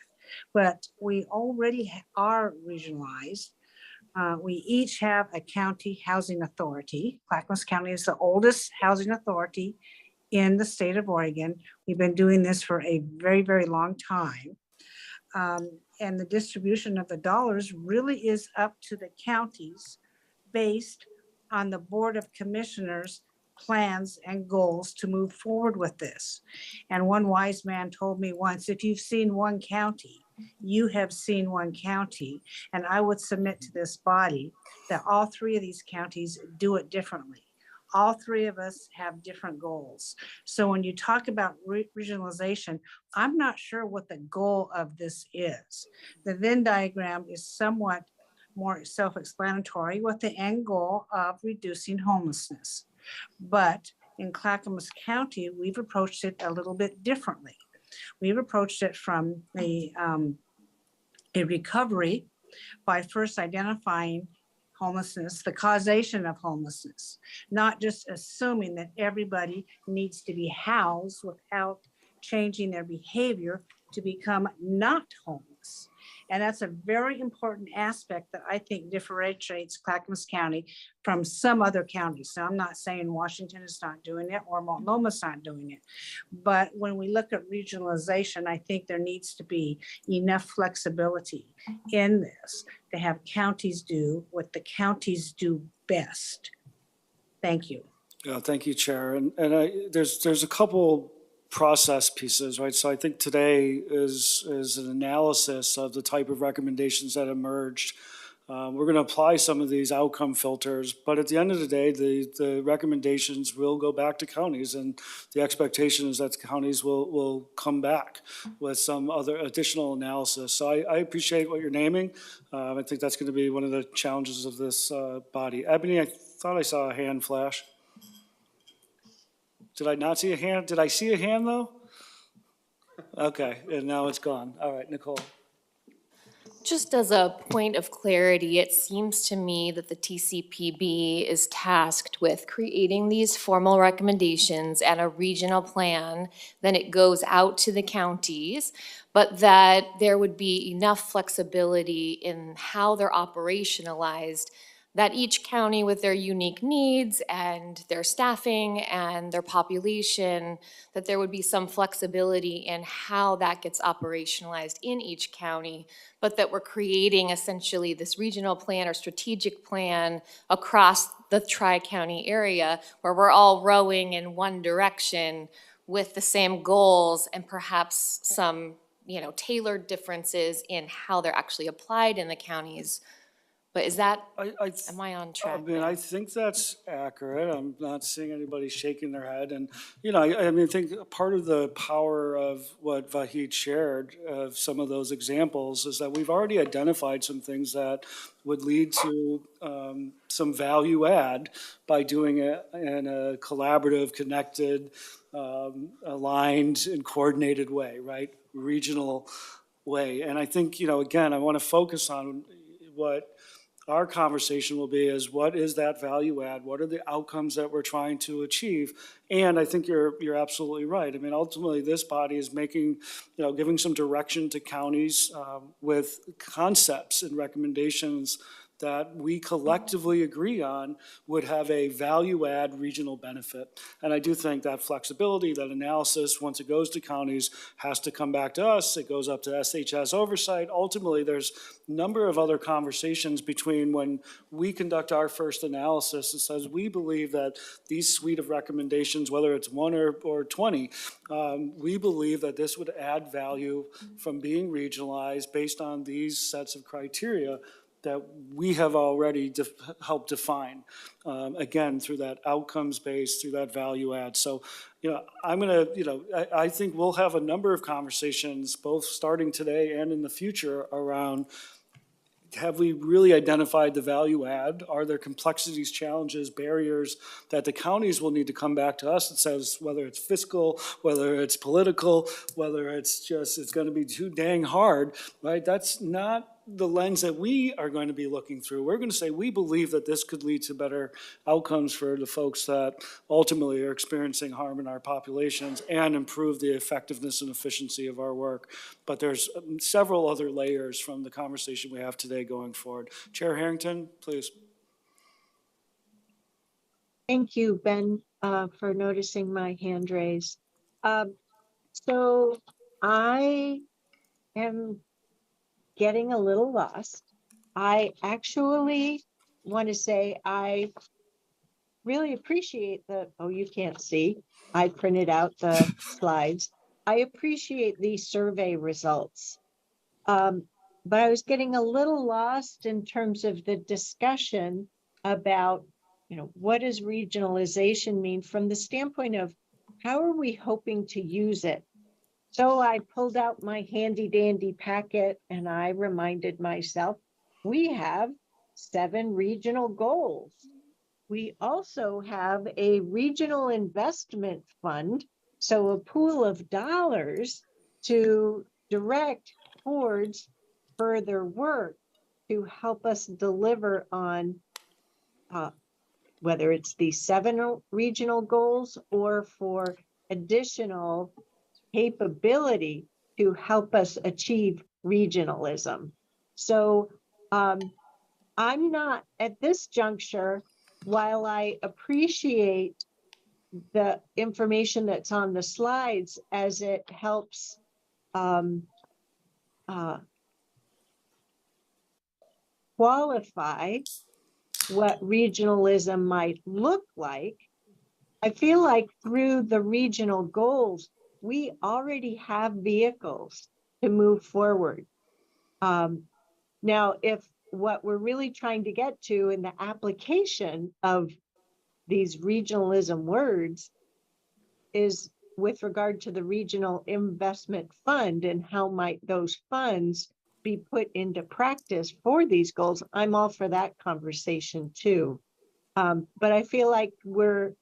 But we already are regionalized. We each have a county housing authority. Clackamas County is the oldest housing authority in the state of Oregon. We've been doing this for a very, very long time. And the distribution of the dollars really is up to the counties based on the Board of Commissioners plans and goals to move forward with this. And one wise man told me once, if you've seen one county, you have seen one county. And I would submit to this body that all three of these counties do it differently. All three of us have different goals. So when you talk about regionalization, I'm not sure what the goal of this is. The Venn diagram is somewhat more self-explanatory with the end goal of reducing homelessness. But in Clackamas County, we've approached it a little bit differently. We've approached it from a recovery by first identifying homelessness, the causation of homelessness, not just assuming that everybody needs to be housed without changing their behavior to become not homeless. And that's a very important aspect that I think differentiates Clackamas County from some other counties. So I'm not saying Washington is not doing it or Multnoma's not doing it. But when we look at regionalization, I think there needs to be enough flexibility in this to have counties do what the counties do best. Thank you. Yeah, thank you, Chair. And there's a couple process pieces, right? So I think today is an analysis of the type of recommendations that emerged. We're going to apply some of these outcome filters, but at the end of the day, the recommendations will go back to counties, and the expectation is that the counties will come back with some other additional analysis. So I appreciate what you're naming. I think that's going to be one of the challenges of this body. Ebony, I thought I saw a hand flash. Did I not see a hand? Did I see a hand though? Okay, and now it's gone. All right, Nicole. Just as a point of clarity, it seems to me that the TCPB is tasked with creating these formal recommendations and a regional plan. Then it goes out to the counties, but that there would be enough flexibility in how they're operationalized, that each county with their unique needs and their staffing and their population, that there would be some flexibility in how that gets operationalized in each county, but that we're creating essentially this regional plan or strategic plan across the tri-county area where we're all rowing in one direction with the same goals and perhaps some, tailored differences in how they're actually applied in the counties. But is that, am I on track? I mean, I think that's accurate. I'm not seeing anybody shaking their head. And, I think part of the power of what Vahid shared of some of those examples is that we've already identified some things that would lead to some value add by doing it in a collaborative, connected, aligned and coordinated way, right? Regional way. And I think, again, I want to focus on what our conversation will be is what is that value add? What are the outcomes that we're trying to achieve? And I think you're absolutely right. I mean, ultimately, this body is making, giving some direction to counties with concepts and recommendations that we collectively agree on would have a value add regional benefit. And I do think that flexibility, that analysis, once it goes to counties, has to come back to us. It goes up to SHS oversight. Ultimately, there's a number of other conversations between when we conduct our first analysis that says we believe that these suite of recommendations, whether it's 1 or 20, we believe that this would add value from being regionalized based on these sets of criteria that we have already helped define, again, through that outcomes base, through that value add. So, I'm gonna, I think we'll have a number of conversations, both starting today and in the future, around have we really identified the value add? Are there complexities, challenges, barriers that the counties will need to come back to us and says, whether it's fiscal, whether it's political, whether it's just, it's gonna be too dang hard, right? That's not the lens that we are going to be looking through. We're going to say we believe that this could lead to better outcomes for the folks that ultimately are experiencing harm in our populations and improve the effectiveness and efficiency of our work. But there's several other layers from the conversation we have today going forward. Chair Harrington, please. Thank you, Ben, for noticing my hand raised. So I am getting a little lost. I actually want to say I really appreciate oh, you can't see. I printed out the slides. I appreciate these survey results. But I was getting a little lost in terms of the discussion about, what does regionalization mean from the standpoint of how are we hoping to use it? So I pulled out my handy dandy packet and I reminded myself, we have 7 regional goals. We also have a regional investment fund, so a pool of dollars to direct towards further work to help us deliver on whether it's the 7 regional goals or for additional capability to help us achieve regionalism. So I'm not at this juncture, while I appreciate the information that's on the slides as it helps qualify what regionalism might look like, I feel like through the regional goals, we already have vehicles to move forward. Now, if what we're really trying to get to in the application of these regionalism words is with regard to the regional investment fund and how might those funds be put into practice for these goals, I'm all for that conversation too. But I feel like we're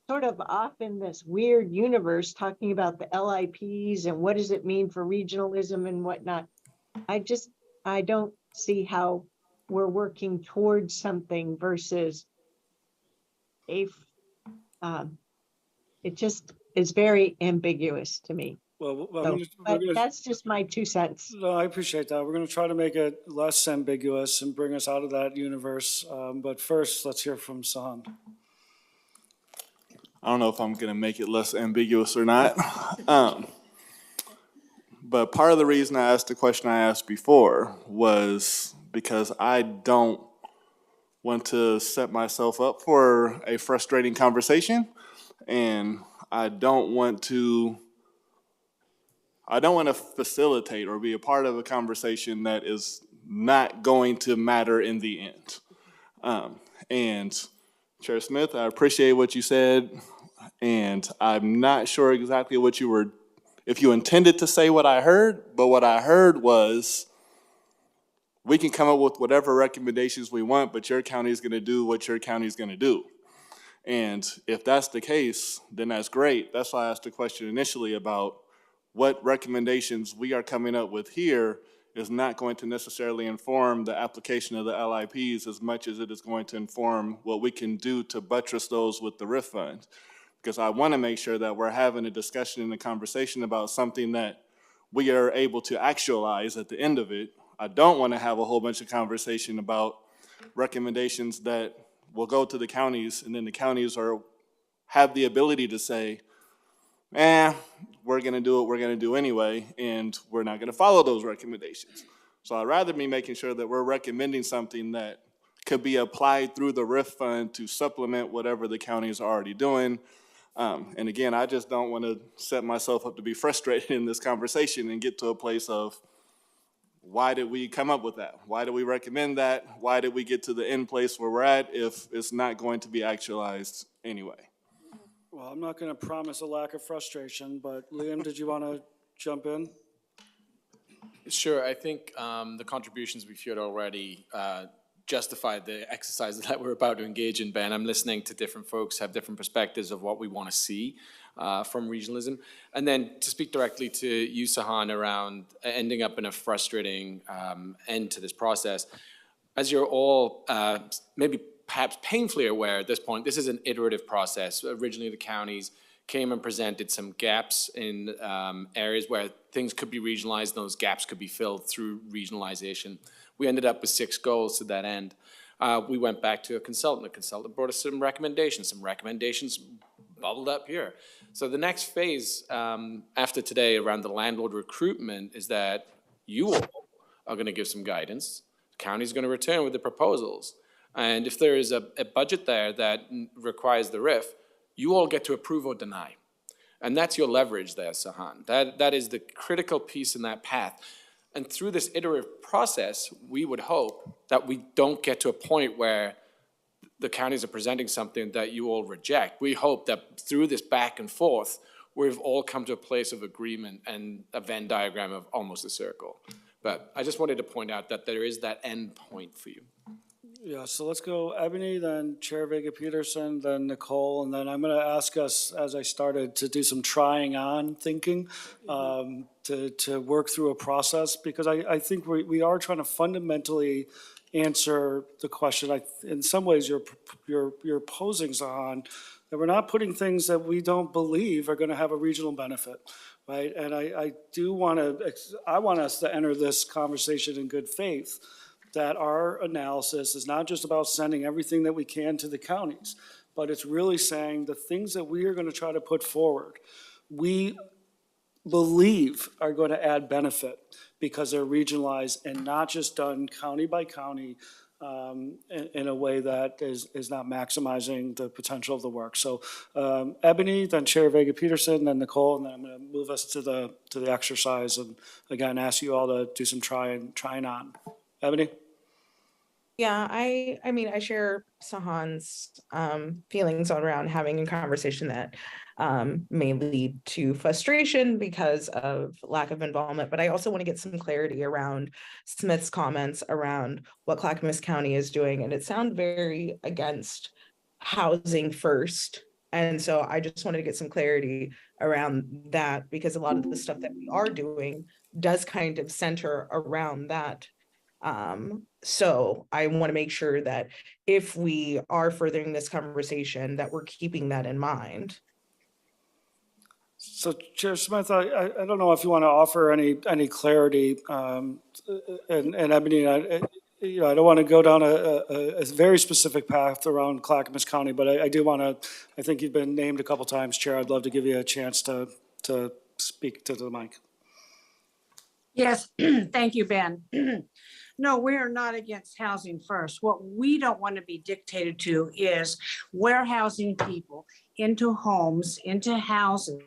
sort of off in this weird universe talking about the LIPs and what does it mean for regionalism and whatnot. I don't see how we're working towards something versus it just is very ambiguous to me. Well, But that's just my 2 cents. No, I appreciate that. We're going to try to make it less ambiguous and bring us out of that universe. But first, let's hear from Sahan. I don't know if I'm going to make it less ambiguous or not. But part of the reason I asked the question I asked before was because I don't want to set myself up for a frustrating conversation, and I don't want to facilitate or be a part of a conversation that is not going to matter in the end. And Chair Smith, I appreciate what you said, and I'm not sure exactly what you were, if you intended to say what I heard, but what I heard was, we can come up with whatever recommendations we want, but your county is going to do what your county is going to do. And if that's the case, then that's great. That's why I asked the question initially about what recommendations we are coming up with here is not going to necessarily inform the application of the LIPs as much as it is going to inform what we can do to buttress those with the RIF fund. Because I want to make sure that we're having a discussion and a conversation about something that we are able to actualize at the end of it. I don't want to have a whole bunch of conversation about recommendations that will go to the counties, and then the counties have the ability to say, we're going to do what we're going to do anyway, and we're not going to follow those recommendations. So I'd rather be making sure that we're recommending something that could be applied through the RIF fund to supplement whatever the counties are already doing. And again, I just don't want to set myself up to be frustrated in this conversation and get to a place of, why did we come up with that? Why did we recommend that? Why did we get to the end place where we're at if it's not going to be actualized anyway? Well, I'm not going to promise a lack of frustration, but Liam, did you want to jump in? Sure, I think the contributions we've heard already justify the exercise that we're about to engage in, Ben. I'm listening to different folks have different perspectives of what we want to see from regionalism. And then to speak directly to you, Sahan, around ending up in a frustrating end to this process, as you're all maybe perhaps painfully aware at this point, this is an iterative process. Originally, the counties came and presented some gaps in areas where things could be regionalized, and those gaps could be filled through regionalization. We ended up with 6 goals to that end. We went back to a consultant. The consultant brought us some recommendations. Some recommendations bubbled up here. So the next phase after today around the landlord recruitment is that you all are going to give some guidance. The county's going to return with the proposals. And if there is a budget there that requires the RIF, you all get to approve or deny. And that's your leverage there, Sahan. That is the critical piece in that path. And through this iterative process, we would hope that we don't get to a point where the counties are presenting something that you all reject. We hope that through this back and forth, we've all come to a place of agreement and a Venn diagram of almost a circle. But I just wanted to point out that there is that end point for you. Yeah, so let's go Ebony, then Chair Vega Peterson, then Nicole, and then I'm going to ask us, as I started, to do some trying on thinking, to work through a process, because I think we are trying to fundamentally answer the question. In some ways, you're posing, Sahan, that we're not putting things that we don't believe are going to have a regional benefit, right? And I want us to enter this conversation in good faith, that our analysis is not just about sending everything that we can to the counties, but it's really saying the things that we are going to try to put forward, we believe are going to add benefit because they're regionalized and not just done county by county in a way that is not maximizing the potential of the work. So Ebony, then Chair Vega Peterson, then Nicole, and then I'm going to move us to the exercise and again ask you all to do some trying on. Ebony? Yeah, I mean, I share Sahan's feelings around having a conversation that may lead to frustration because of lack of involvement, but I also want to get some clarity around Smith's comments around what Clackamas County is doing, and it sounded very against housing first. And so I just wanted to get some clarity around that, because a lot of the stuff that we are doing does kind of center around that. So I want to make sure that if we are furthering this conversation, that we're keeping that in mind. So Chair Smith, I don't know if you want to offer any clarity, and Ebony, I don't want to go down a very specific path around Clackamas County, but I do want to, I think you've been named a couple times, Chair. I'd love to give you a chance to speak to the mic. Yes, thank you, Ben. No, we are not against housing first. What we don't want to be dictated to is warehousing people into homes, into houses,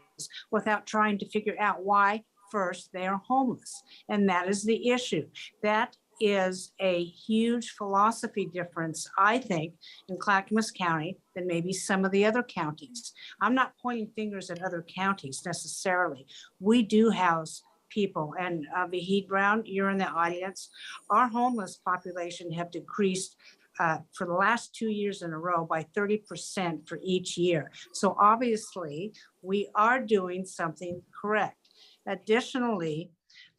without trying to figure out why first they are homeless. And that is the issue. That is a huge philosophy difference, I think, in Clackamas County than maybe some of the other counties. I'm not pointing fingers at other counties necessarily. We do house people, and Vahid Brown, you're in the audience. Our homeless population have decreased for the last 2 years in a row by 30% for each year. So obviously we are doing something correct. Additionally,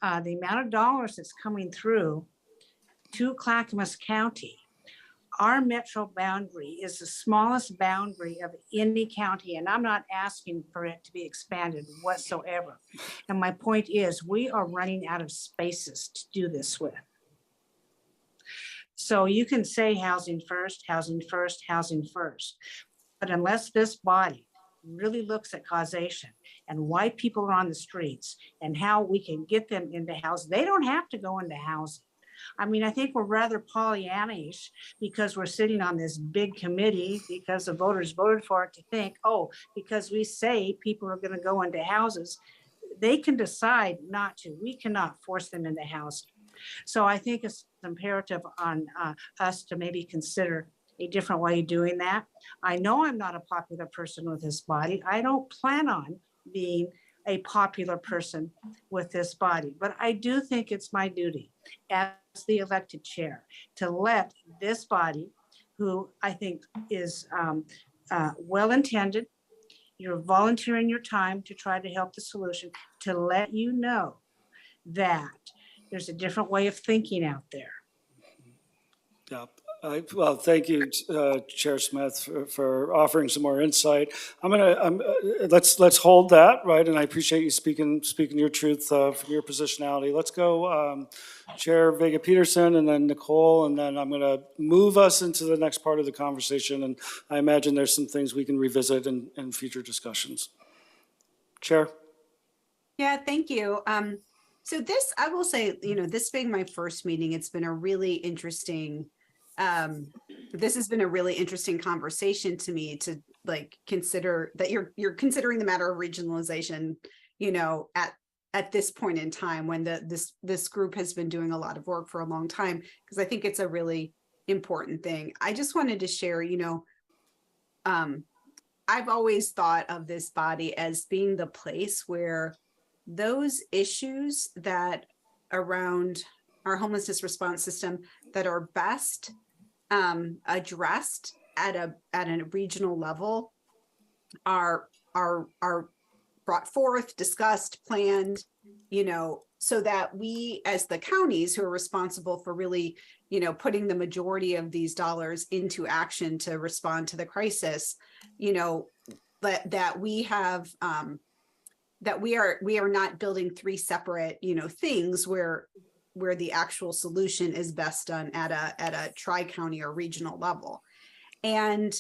the amount of dollars that's coming through to Clackamas County, our metro boundary is the smallest boundary of any county, and I'm not asking for it to be expanded whatsoever. And my point is, we are running out of spaces to do this with. So you can say housing first, housing first, housing first. But unless this body really looks at causation and why people are on the streets and how we can get them into housing, they don't have to go into housing. I mean, I think we're rather Pollyannish because we're sitting on this big committee because the voters voted for it to think, oh, because we say people are going to go into houses, they can decide not to. We cannot force them into housing. So I think it's imperative on us to maybe consider a different way of doing that. I know I'm not a popular person with this body. I don't plan on being a popular person with this body, but I do think it's my duty as the elected chair to let this body, who I think is well-intended, you're volunteering your time to try to help the solution, to let you know that there's a different way of thinking out there. Yeah. Well, thank you, Chair Smith, for offering some more insight. Let's hold that, right? And I appreciate you speaking your truth from your positionality. Let's go Chair Vega Peterson, and then Nicole, and then I'm going to move us into the next part of the conversation. And I imagine there's some things we can revisit in future discussions. Chair. Yeah, thank you. So this, I will say, this being my first meeting, it's been a really interesting this has been a really interesting conversation to me to like consider that you're considering the matter of regionalization, you know, at this point in time when this group has been doing a lot of work for a long time, because I think it's a really important thing. I just wanted to share, you know, I've always thought of this body as being the place where those issues that around our homelessness response system that are best addressed at a regional level are brought forth, discussed, planned, you know, so that we as the counties who are responsible for really, you know, putting the majority of these dollars into action to respond to the crisis, you know, that we have that we are not building three separate, you know, things where the actual solution is best done at a tri-county or regional level. And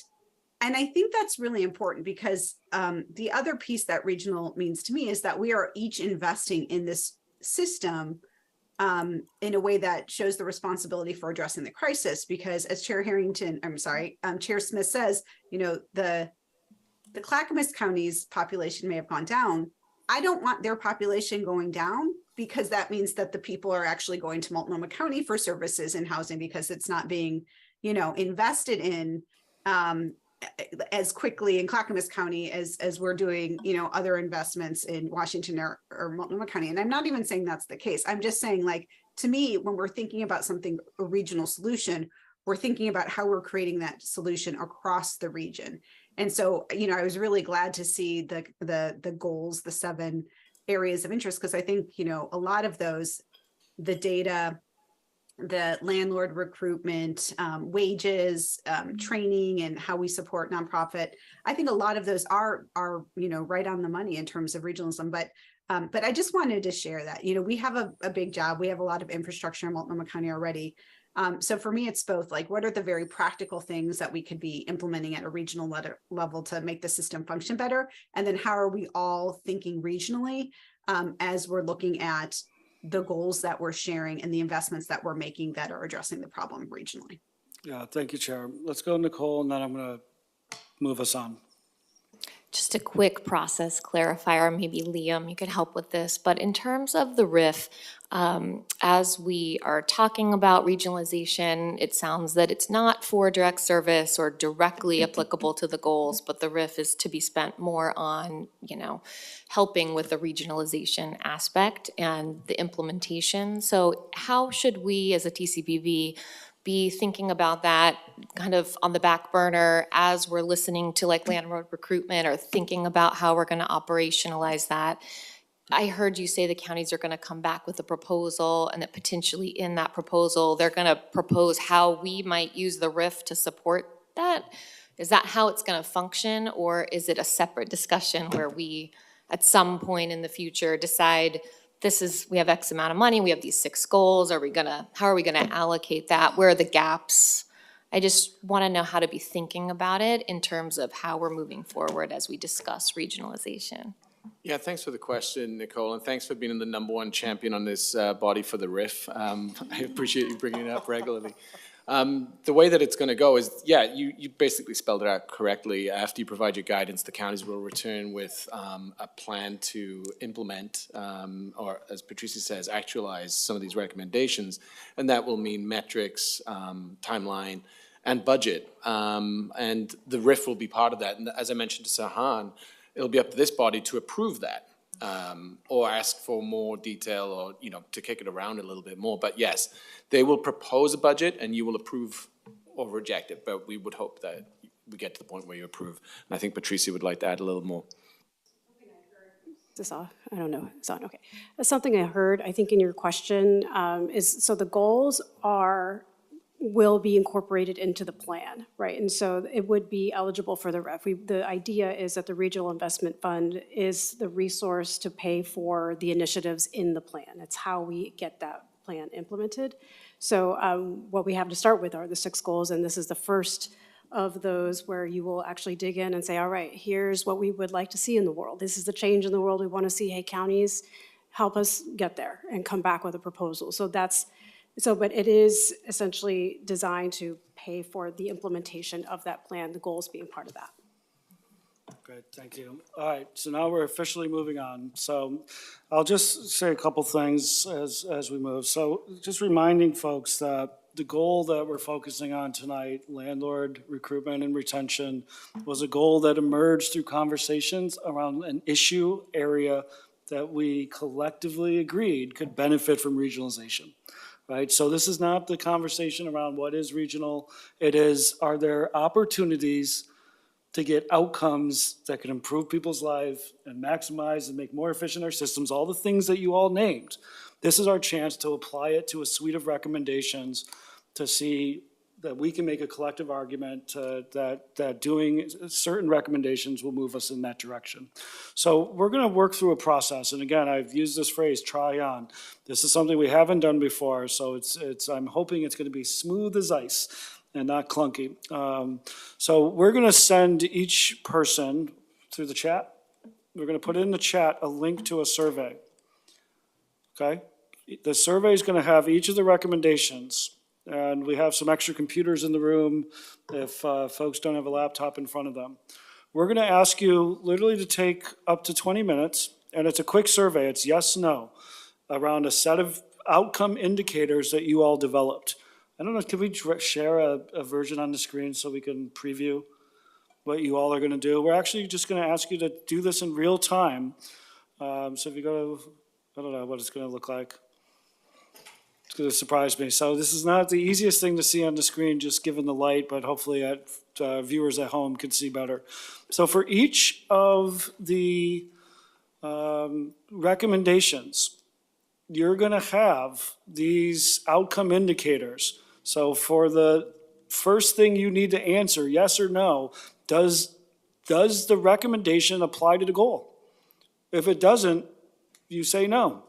I think that's really important because the other piece that regional means to me is that we are each investing in this system in a way that shows the responsibility for addressing the crisis. Because as Chair Smith says, you know, the Clackamas County's population may have gone down. I don't want their population going down because that means that the people are actually going to Multnomah County for services and housing because it's not being, you know, invested in as quickly in Clackamas County as we're doing, you know, other investments in Washington or Multnomah County. And I'm not even saying that's the case. I'm just saying, like, to me, when we're thinking about something, a regional solution, we're thinking about how we're creating that solution across the region. And so, you know, I was really glad to see the goals, the 7 areas of interest, because I think, you know, a lot of those, the data, the landlord recruitment, wages, training, and how we support nonprofit. I think a lot of those are, you know, right on the money in terms of regionalism. But I just wanted to share that, you know, we have a big job. We have a lot of infrastructure in Multnomah County already. So for me, it's both like, what are the very practical things that we could be implementing at a regional level to make the system function better? And then how are we all thinking regionally as we're looking at the goals that we're sharing and the investments that we're making that are addressing the problem regionally? Yeah, thank you, Chair. Let's go, Nicole, and then I'm going to move us on. Just a quick process clarifier, maybe Liam, you could help with this, but in terms of the RIF, as we are talking about regionalization, it sounds that it's not for direct service or directly applicable to the goals, but the RIF is to be spent more on, you know, helping with the regionalization aspect and the implementation. So how should we as a TCPV be thinking about that kind of on the back burner as we're listening to like landlord recruitment or thinking about how we're going to operationalize that? I heard you say the counties are going to come back with a proposal and that potentially in that proposal, they're going to propose how we might use the RIF to support that. Is that how it's going to function, or is it a separate discussion where we at some point in the future decide we have X amount of money, we have these 6 goals, how are we gonna allocate that? Where are the gaps? I just wanna know how to be thinking about it in terms of how we're moving forward as we discuss regionalization. Yeah, thanks for the question, Nicole, and thanks for being the #1 champion on this body for the RIF. I appreciate you bringing it up regularly. The way that it's going to go is, yeah, you basically spelled it out correctly. After you provide your guidance, the counties will return with a plan to implement, or as Patricia says, actualize some of these recommendations. And that will mean metrics, timeline, and budget. And the RIF will be part of that. And as I mentioned to Sahan, it'll be up to this body to approve that. Or ask for more detail, or, you know, to kick it around a little bit more. But yes, they will propose a budget and you will approve or reject it. But we would hope that we get to the point where you approve. And I think Patricia would like to add a little more. Is this off? I don't know. It's on. Okay. Something I heard, I think, in your question is, so the goals will be incorporated into the plan, right? And so it would be eligible for the REF. The idea is that the Regional Investment Fund is the resource to pay for the initiatives in the plan. It's how we get that plan implemented. So what we have to start with are the 6 goals, and this is the first of those where you will actually dig in and say, all right, here's what we would like to see in the world. This is the change in the world we want to see. Hey, counties, help us get there and come back with a proposal. So that's So, but it is essentially designed to pay for the implementation of that plan, the goals being part of that. Great, thank you. All right, so now we're officially moving on. So I'll just say a couple things as we move. So just reminding folks that the goal that we're focusing on tonight, landlord recruitment and retention, was a goal that emerged through conversations around an issue area that we collectively agreed could benefit from regionalization, right? So this is not the conversation around what is regional. It is, are there opportunities to get outcomes that can improve people's lives and maximize and make more efficient our systems, all the things that you all named. This is our chance to apply it to a suite of recommendations to see that we can make a collective argument that doing certain recommendations will move us in that direction. So we're gonna work through a process, and again, I've used this phrase, try on. This is something we haven't done before, so I'm hoping it's gonna be smooth as ice and not clunky. So we're gonna send each person through the chat. We're gonna put in the chat a link to a survey, okay? The survey is gonna have each of the recommendations, and we have some extra computers in the room if folks don't have a laptop in front of them. We're gonna ask you literally to take up to 20 minutes, and it's a quick survey, it's yes, no, around a set of outcome indicators that you all developed. I don't know, can we share a version on the screen so we can preview what you all are gonna do? We're actually just gonna ask you to do this in real time. So if you go, I don't know what it's gonna look like. It's gonna surprise me. So this is not the easiest thing to see on the screen, just given the light, but hopefully viewers at home can see better. So for each of the recommendations, you're gonna have these outcome indicators. So for the first thing you need to answer, yes or no, does the recommendation apply to the goal? If it doesn't, you say no.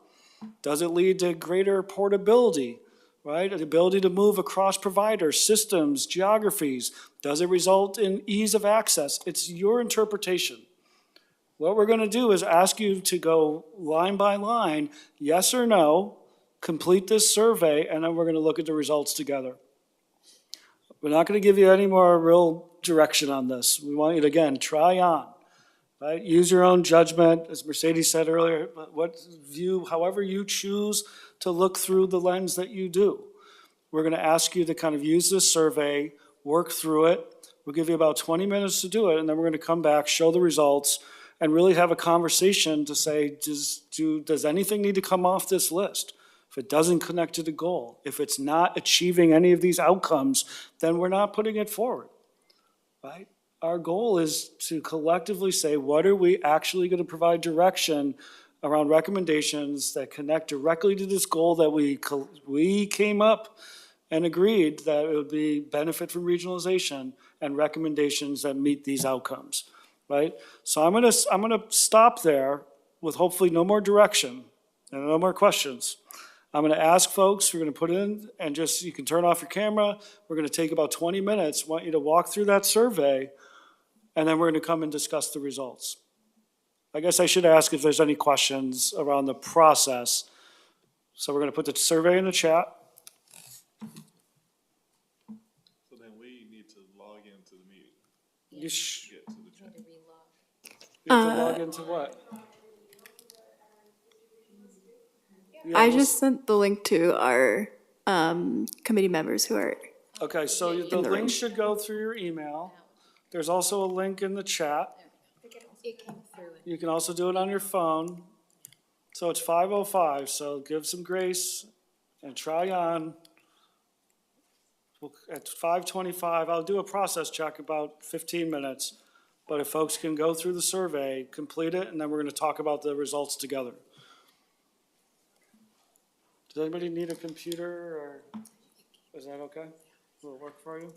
Does it lead to greater portability, right? The ability to move across providers, systems, geographies? Does it result in ease of access? It's your interpretation. What we're gonna do is ask you to go line by line, yes or no, complete this survey, and then we're gonna look at the results together. We're not gonna give you any more real direction on this. We want you to, again, try on, right? Use your own judgment, as Mercedes said earlier, however you choose to look through the lens that you do. We're gonna ask you to kind of use this survey, work through it. We'll give you about 20 minutes to do it, and then we're gonna come back, show the results, and really have a conversation to say, does anything need to come off this list? If it doesn't connect to the goal, if it's not achieving any of these outcomes, then we're not putting it forward, right? Our goal is to collectively say, what are we actually gonna provide direction around recommendations that connect directly to this goal that we came up and agreed that it would be benefit from regionalization and recommendations that meet these outcomes. Right? So I'm gonna stop there with hopefully no more direction and no more questions. I'm gonna ask folks, we're gonna put in, and just, you can turn off your camera. We're gonna take about 20 minutes, want you to walk through that survey, and then we're gonna come and discuss the results. I guess I should ask if there's any questions around the process. So we're gonna put the survey in the chat. So then we need to log into the meeting. You Get to the chat. You have to log into what? I just sent the link to our committee members who are. Okay, so the link should go through your email. There's also a link in the chat. You can also do it on your phone. So it's 5:05, so give some grace and try on. At 5:25, I'll do a process check about 15 minutes. But if folks can go through the survey, complete it, and then we're gonna talk about the results together. Does anybody need a computer, or is that okay? Will it work for you?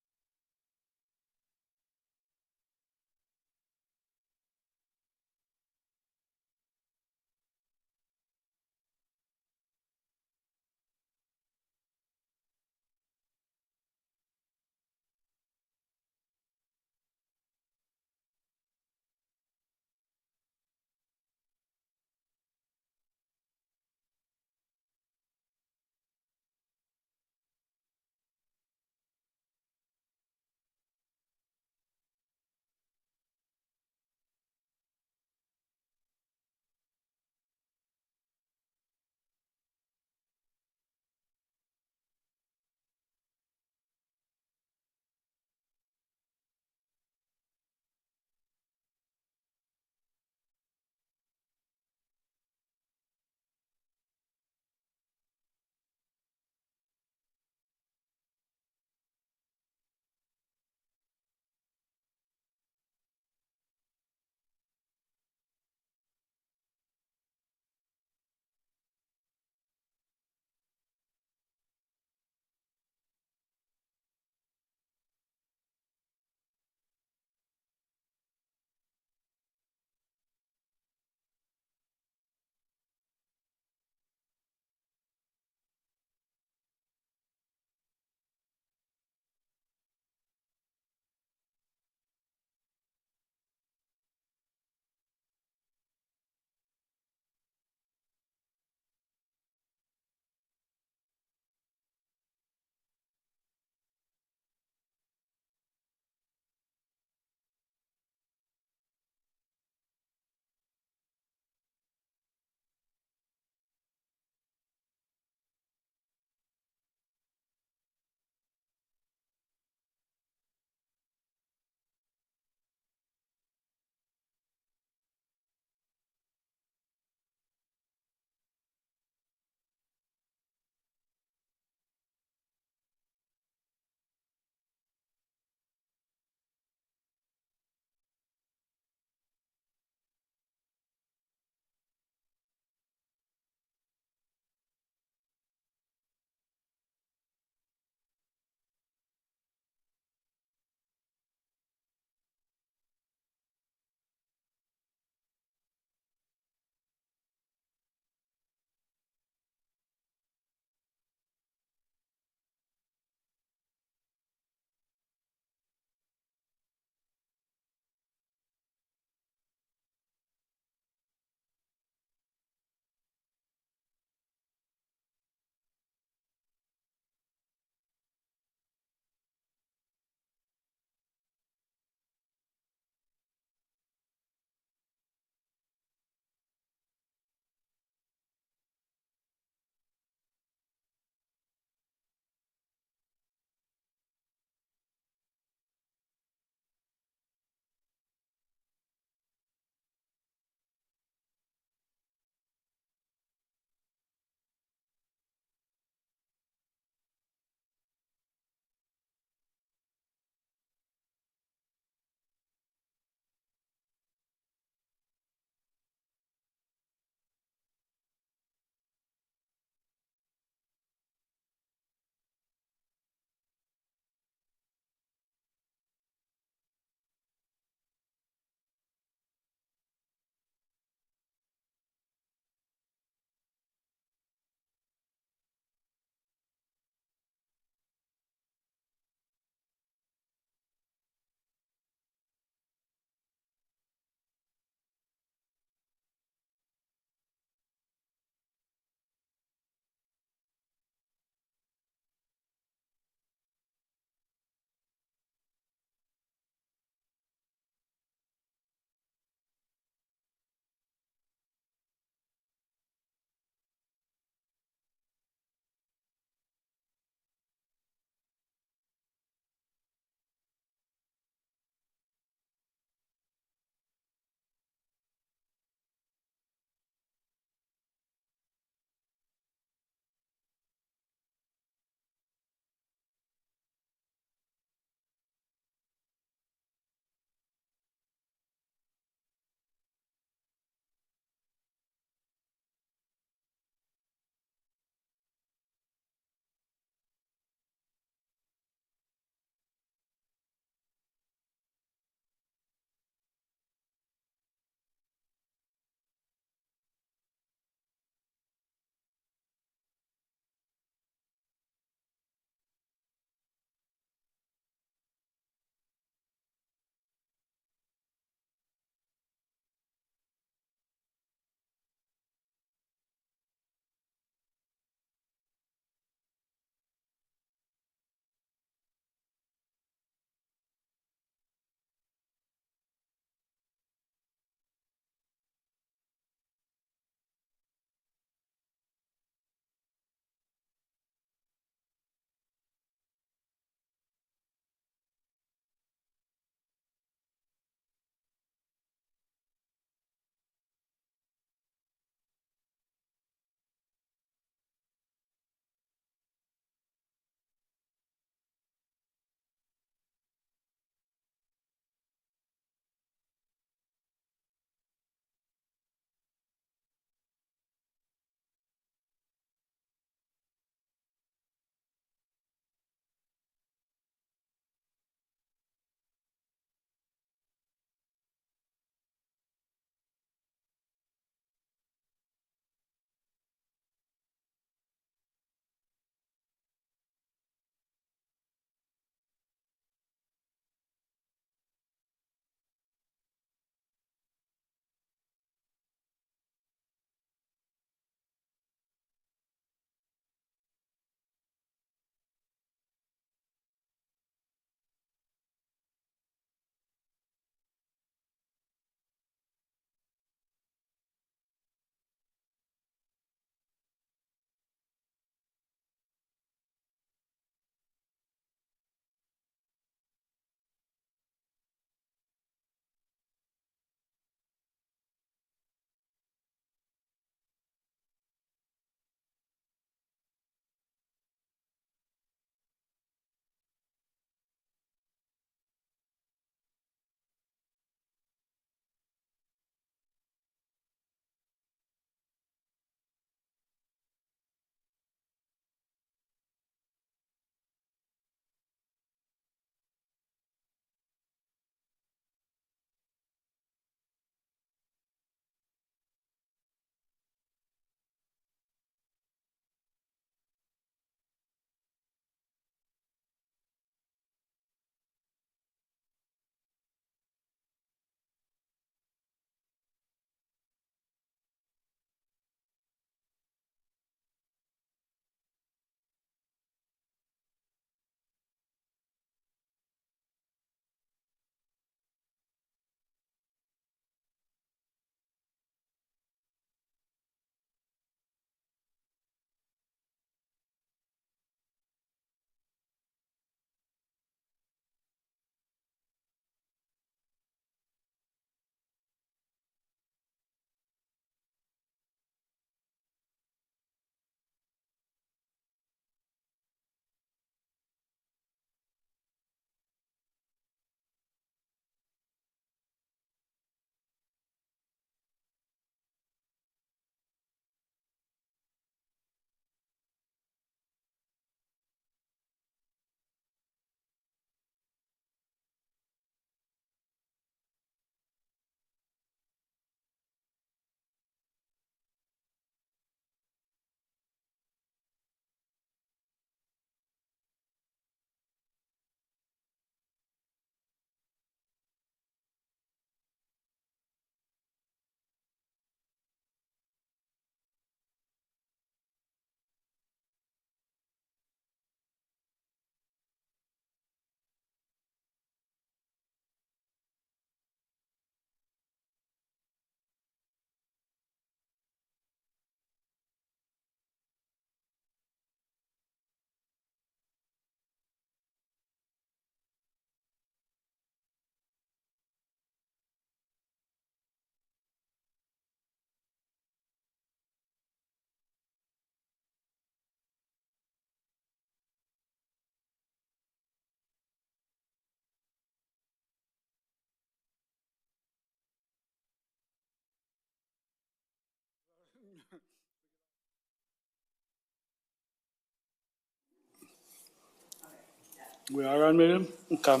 We are unmuted? Okay.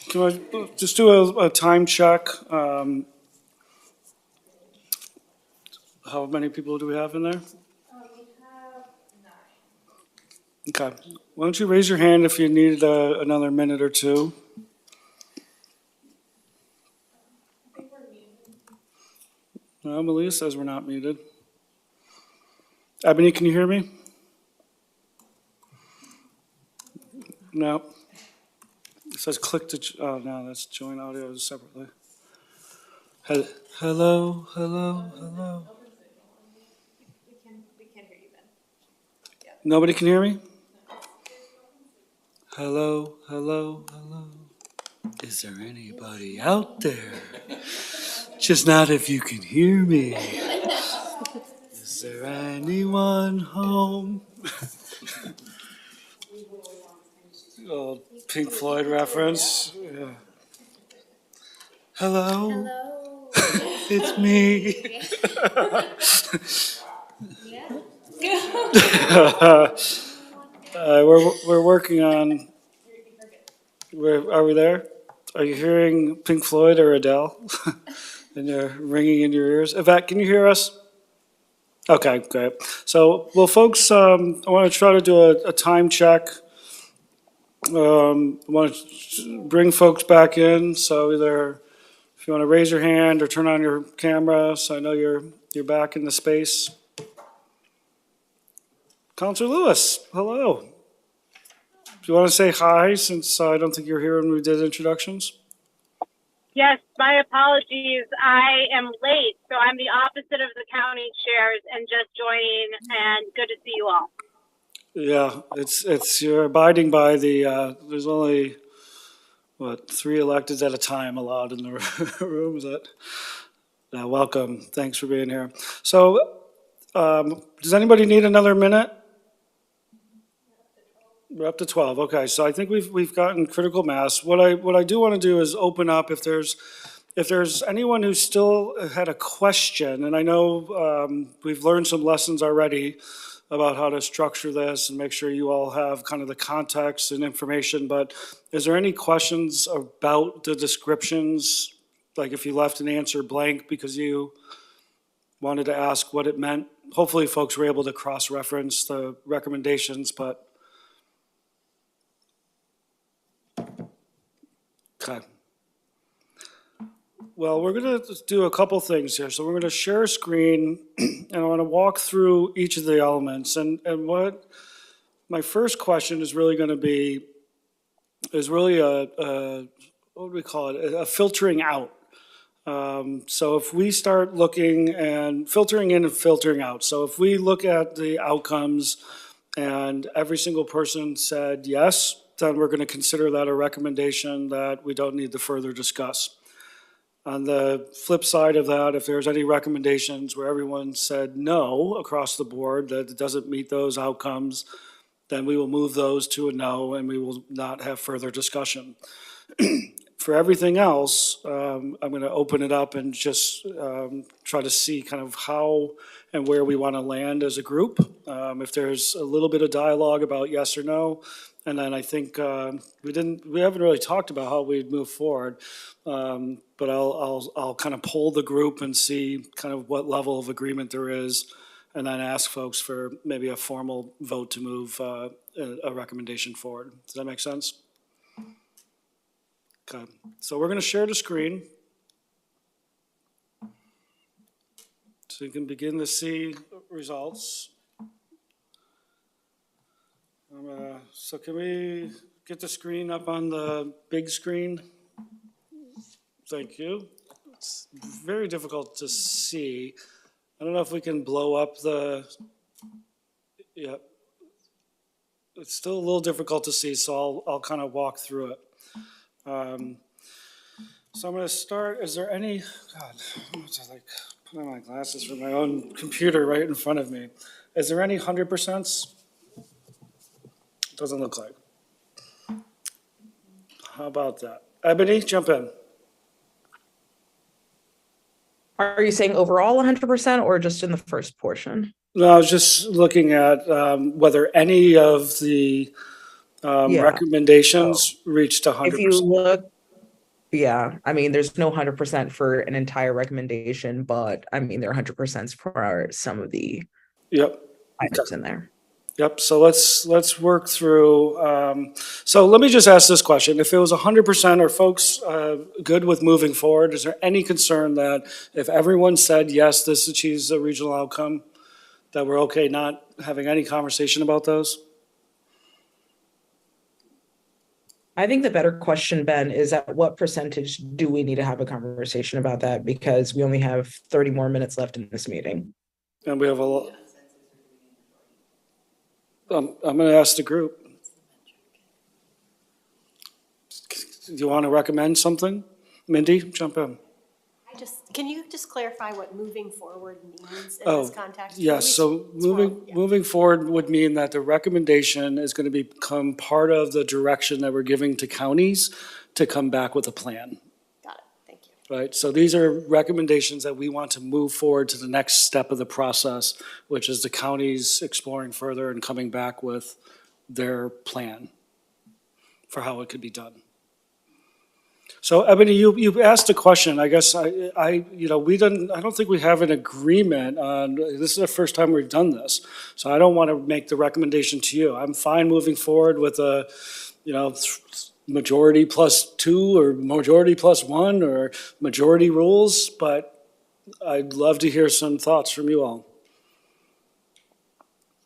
Can I just do a time check? How many people do we have in there? Okay. Why don't you raise your hand if you need another minute or two? No, Malia says we're not muted. Ebony, can you hear me? No. It says click to, oh, no, that's join audio separately. Hello, hello, hello. Nobody can hear me? Hello, hello, hello. Is there anybody out there? Just not if you can hear me. Is there anyone home? Old Pink Floyd reference. Yeah. Hello. It's me. We're working on. Are we there? Are you hearing Pink Floyd or Adele? And they're ringing in your ears. Yvette, can you hear us? Okay, great. So, well, folks, I want to try to do a time check. I want to bring folks back in. So either if you want to raise your hand or turn on your camera, so I know you're back in the space. Counselor Lewis, hello. Do you want to say hi, since I don't think you're here when we did introductions? Yes, my apologies. I am late, so I'm the opposite of the county chairs and just joining, and good to see you all. Yeah, it's you're abiding by the, there's only, 3 electeds at a time allowed in the room, is that? Welcome, thanks for being here. So, does anybody need another minute? We're up to 12, okay, so I think we've gotten critical mass. What I do want to do is open up if there's anyone who still had a question, and I know we've learned some lessons already about how to structure this and make sure you all have kind of the context and information, but is there any questions about the descriptions? Like if you left an answer blank because you wanted to ask what it meant? Hopefully folks were able to cross-reference the recommendations, but. Okay. Well, we're going to do a couple things here. So we're going to share a screen, and I want to walk through each of the elements. And what my first question is really going to be is really what do we call it? A filtering out. So if we start looking and filtering in and filtering out. So if we look at the outcomes and every single person said yes, then we're going to consider that a recommendation that we don't need to further discuss. On the flip side of that, if there's any recommendations where everyone said no across the board, that it doesn't meet those outcomes, then we will move those to a no and we will not have further discussion. For everything else, I'm going to open it up and just try to see kind of how and where we want to land as a group. If there's a little bit of dialogue about yes or no, and then I think we haven't really talked about how we'd move forward, but I'll kind of poll the group and see kind of what level of agreement there is, and then ask folks for maybe a formal vote to move a recommendation forward. Does that make sense? Okay, so we're going to share the screen. So you can begin to see results. So can we get the screen up on the big screen? Thank you. It's very difficult to see. I don't know if we can blow up the, yeah. It's still a little difficult to see, so I'll kind of walk through it. So I'm going to start. Is there any, God, I'm just like putting on my glasses for my own computer right in front of me. Is there any 100%? Doesn't look like. How about that? Ebony, jump in. Are you saying overall 100% or just in the first portion? No, I was just looking at whether any of the Yeah. recommendations reached 100%. If you look, yeah, I mean, there's no 100% for an entire recommendation, but I mean, there are 100% for some of the Yep. items in there. Yep, so let's work through, so let me just ask this question. If it was 100%, are folks good with moving forward? Is there any concern that if everyone said, yes, this achieves a regional outcome, that we're okay not having any conversation about those? I think the better question, Ben, is at what percentage do we need to have a conversation about that? Because we only have 30 more minutes left in this meeting. And we have a lot. I'm going to ask the group. Do you want to recommend something? Mindy, jump in. Can you just clarify what moving forward means in Oh, this context? yes, so moving forward would mean that the recommendation is going to become part of the direction that we're giving to counties to come back with a plan. Got it, thank you. Right, so these are recommendations that we want to move forward to the next step of the process, which is the counties exploring further and coming back with their plan for how it could be done. So Ebony, you asked a question. I guess I don't think we have an agreement on, this is the first time we've done this. So I don't want to make the recommendation to you. I'm fine moving forward with a, majority +2 or majority +1 or majority rules, but I'd love to hear some thoughts from you all.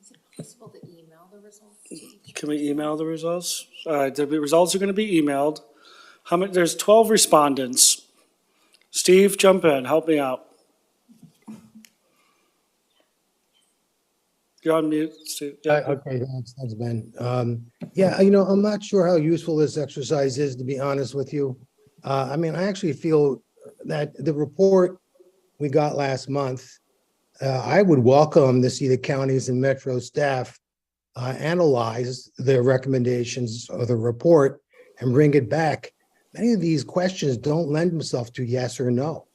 Is it possible to email the results? Can we email the results? The results are going to be emailed. How many? There's 12 respondents. Steve, jump in, help me out. You're on mute, Steve. Yeah. Okay, thanks, Ben. Yeah, I'm not sure how useful this exercise is, to be honest with you. I actually feel that the report we got last month, I would welcome to see the counties and Metro staff analyze their recommendations of the report and bring it back. Many of these questions don't lend themselves to yes or no.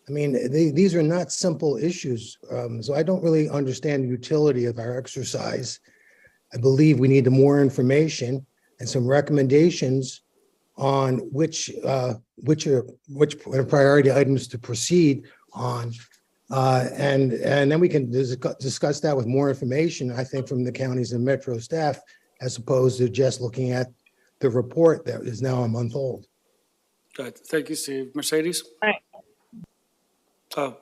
These are not simple issues, so I don't really understand the utility of our exercise. I believe we need more information and some recommendations on which priority items to proceed on, and then we can discuss that with more information, I think, from the counties and Metro staff, as opposed to just looking at the report that is now a month old. Good, thank you, Steve. Mercedes? All right. Oh,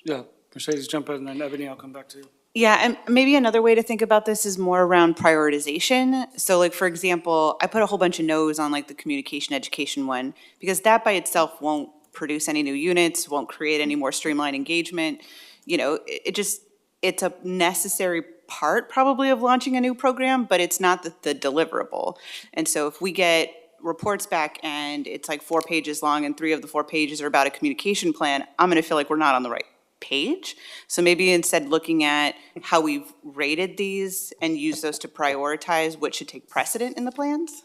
yeah, Mercedes, jump in, and then Ebony, I'll come back to you. Yeah, and maybe another way to think about this is more around prioritization. So like, for example, I put a whole bunch of no's on like the communication education one, because that by itself won't produce any new units, won't create any more streamlined engagement. It's a necessary part probably of launching a new program, but it's not the deliverable. And so if we get reports back and it's like 4 pages long and 3 of the 4 pages are about a communication plan, I'm gonna feel like we're not on the right page. So maybe instead looking at how we've rated these and use those to prioritize what should take precedent in the plans.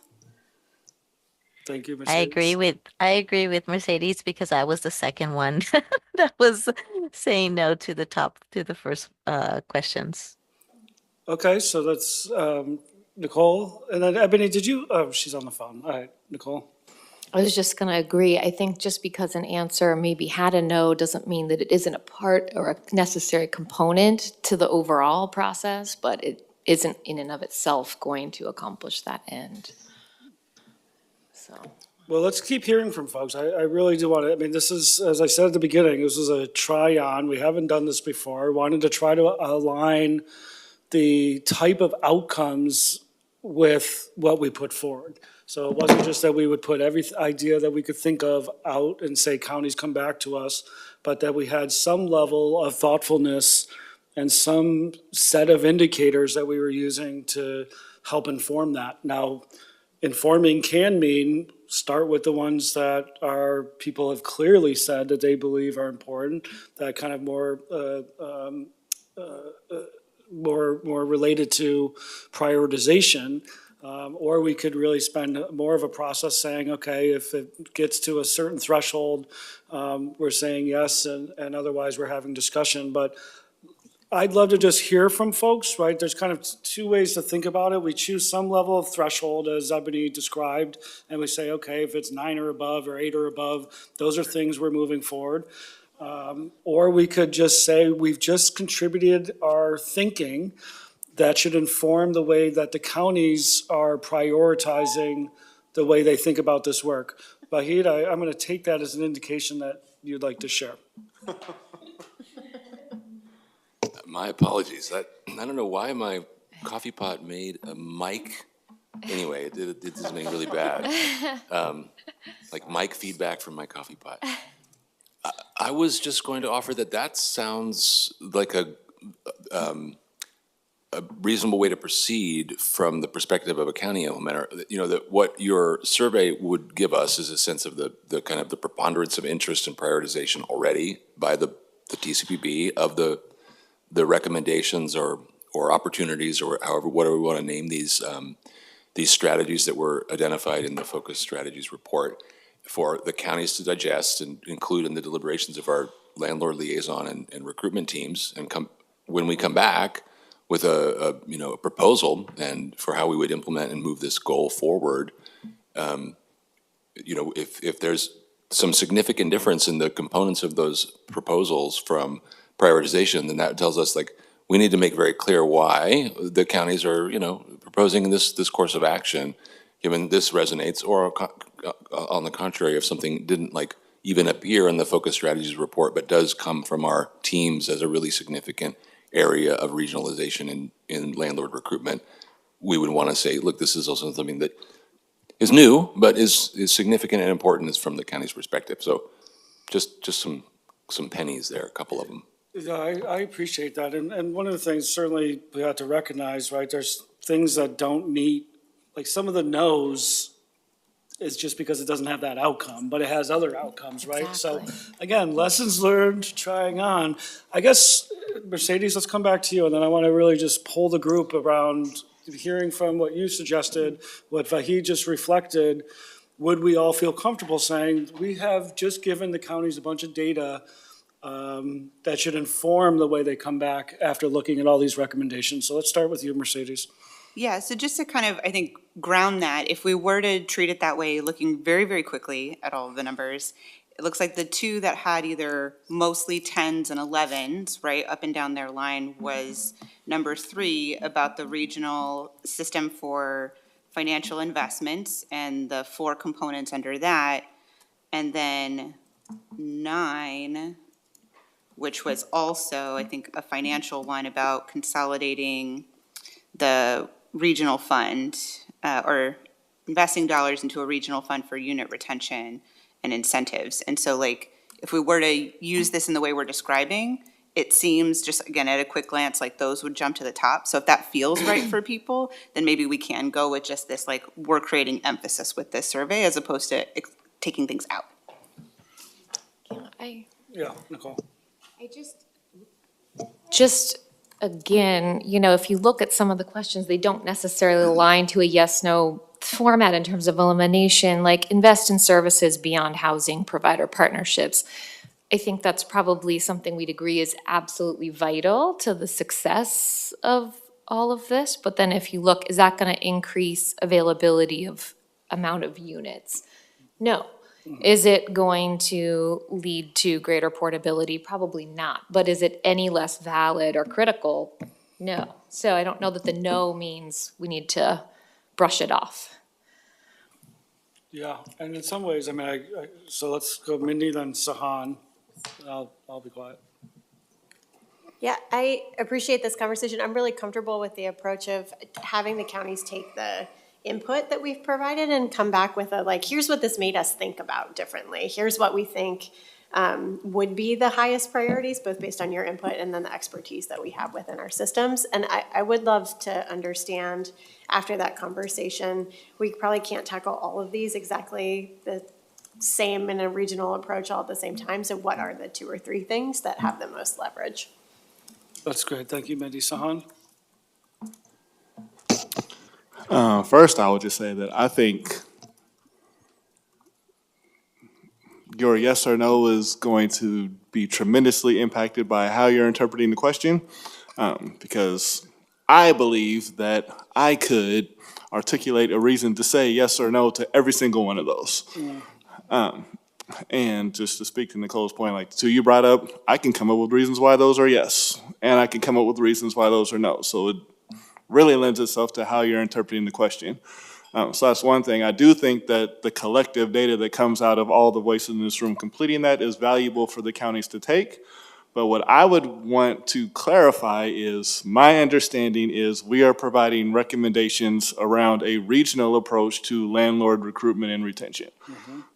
Thank you, Mercedes. I agree with Mercedes, because I was the second one that was saying no to the first questions. Okay, so that's Nicole, and then Ebony, did you, oh, she's on the phone. All right, Nicole. I was just going to agree. I think just because an answer maybe had a no doesn't mean that it isn't a part or a necessary component to the overall process, but it isn't in and of itself going to accomplish that end. So. Well, let's keep hearing from folks. I really do want to, this is, as I said at the beginning, this is a try-on. We haven't done this before. Wanted to try to align the type of outcomes with what we put forward. So it wasn't just that we would put every idea that we could think of out and say counties come back to us, but that we had some level of thoughtfulness and some set of indicators that we were using to help inform that. Now, informing can mean start with the ones that our people have clearly said that they believe are important, that kind of more related to prioritization. Or we could really spend more of a process saying, okay, if it gets to a certain threshold, we're saying yes, and otherwise we're having discussion. But I'd love to just hear from folks, right? There's kind of two ways to think about it. We choose some level of threshold, as Ebony described, and we say, okay, if it's 9 or above or 8 or above, those are things we're moving forward. Or we could just say, we've just contributed our thinking that should inform the way that the counties are prioritizing the way they think about this work. Vahid, I'm going to take that as an indication that you'd like to share. My apologies. I don't know why my coffee pot made a mic. Anyway, it did something really bad. Like mic feedback from my coffee pot. I was just going to offer that sounds like a reasonable way to proceed from the perspective of a county implementer. You know, that what your survey would give us is a sense of the kind of the preponderance of interest and prioritization already by the TCPB of the recommendations or opportunities, or however, whatever we want to name these strategies that were identified in the Focus Strategies report, for the counties to digest and include in the deliberations of our landlord liaison and recruitment teams, and when we come back with a proposal and for how we would implement and move this goal forward. If there's some significant difference in the components of those proposals from prioritization, then that tells us, like, we need to make very clear why the counties are, proposing this course of action, given this resonates, or on the contrary, if something didn't even appear in the Focus Strategies report, but does come from our teams as a really significant area of regionalization in landlord recruitment, we would want to say, look, this is also something that is new, but is significant and important from the county's perspective. So just some pennies there, a couple of them. Yeah, I appreciate that. And one of the things certainly we have to recognize, right, there's things that don't meet, like some of the no's is just because it doesn't have that outcome, but it has other outcomes, right? Exactly. So again, lessons learned, trying on. I guess, Mercedes, let's come back to you, and then I want to really just pull the group around hearing from what you suggested, what Vahid just reflected. Would we all feel comfortable saying, we have just given the counties a bunch of data that should inform the way they come back after looking at all these recommendations? So let's start with you, Mercedes. Yeah, so just to kind of, I think, ground that, if we were to treat it that way, looking very, very quickly at all of the numbers, it looks like the two that had either mostly 10s and 11s, right, up and down their line, was number 3 about the regional system for financial investments and the 4 components under that, and then 9, which was also, I think, a financial one about consolidating the regional fund, or investing dollars into a regional fund for unit retention and incentives. And so, like, if we were to use this in the way we're describing, it seems, just again at a quick glance, like those would jump to the top. So if that feels right for people, then maybe we can go with just this, like, we're creating emphasis with this survey as opposed to taking things out. Yeah, Nicole. Just again, if you look at some of the questions, they don't necessarily align to a yes/no format in terms of elimination, like invest in services beyond housing, provider partnerships. I think that's probably something we'd agree is absolutely vital to the success of all of this. But then if you look, is that going to increase availability of amount of units? No. Is it going to lead to greater portability? Probably not. But is it any less valid or critical? No. So I don't know that the no means we need to brush it off. Yeah, and in some ways, so let's go Mindy, then Sahan. I'll be quiet. Yeah, I appreciate this conversation. I'm really comfortable with the approach of having the counties take the input that we've provided and come back with here's what this made us think about differently. Here's what we think would be the highest priorities, both based on your input and then the expertise that we have within our systems. And I would love to understand after that conversation, we probably can't tackle all of these exactly the same in a regional approach all at the same time. So what are the 2 or 3 things that have the most leverage? That's great. Thank you, Mindy. Sahan? First, I would just say that I think your yes or no is going to be tremendously impacted by how you're interpreting the question, because I believe that I could articulate a reason to say yes or no to every single one of those. And just to speak to Nicole's point, like the two you brought up, I can come up with reasons why those are yes, and I can come up with reasons why those are no. So it really lends itself to how you're interpreting the question. So that's one thing. I do think that the collective data that comes out of all the voices in this room completing that is valuable for the counties to take. But what I would want to clarify is my understanding is we are providing recommendations around a regional approach to landlord recruitment and retention.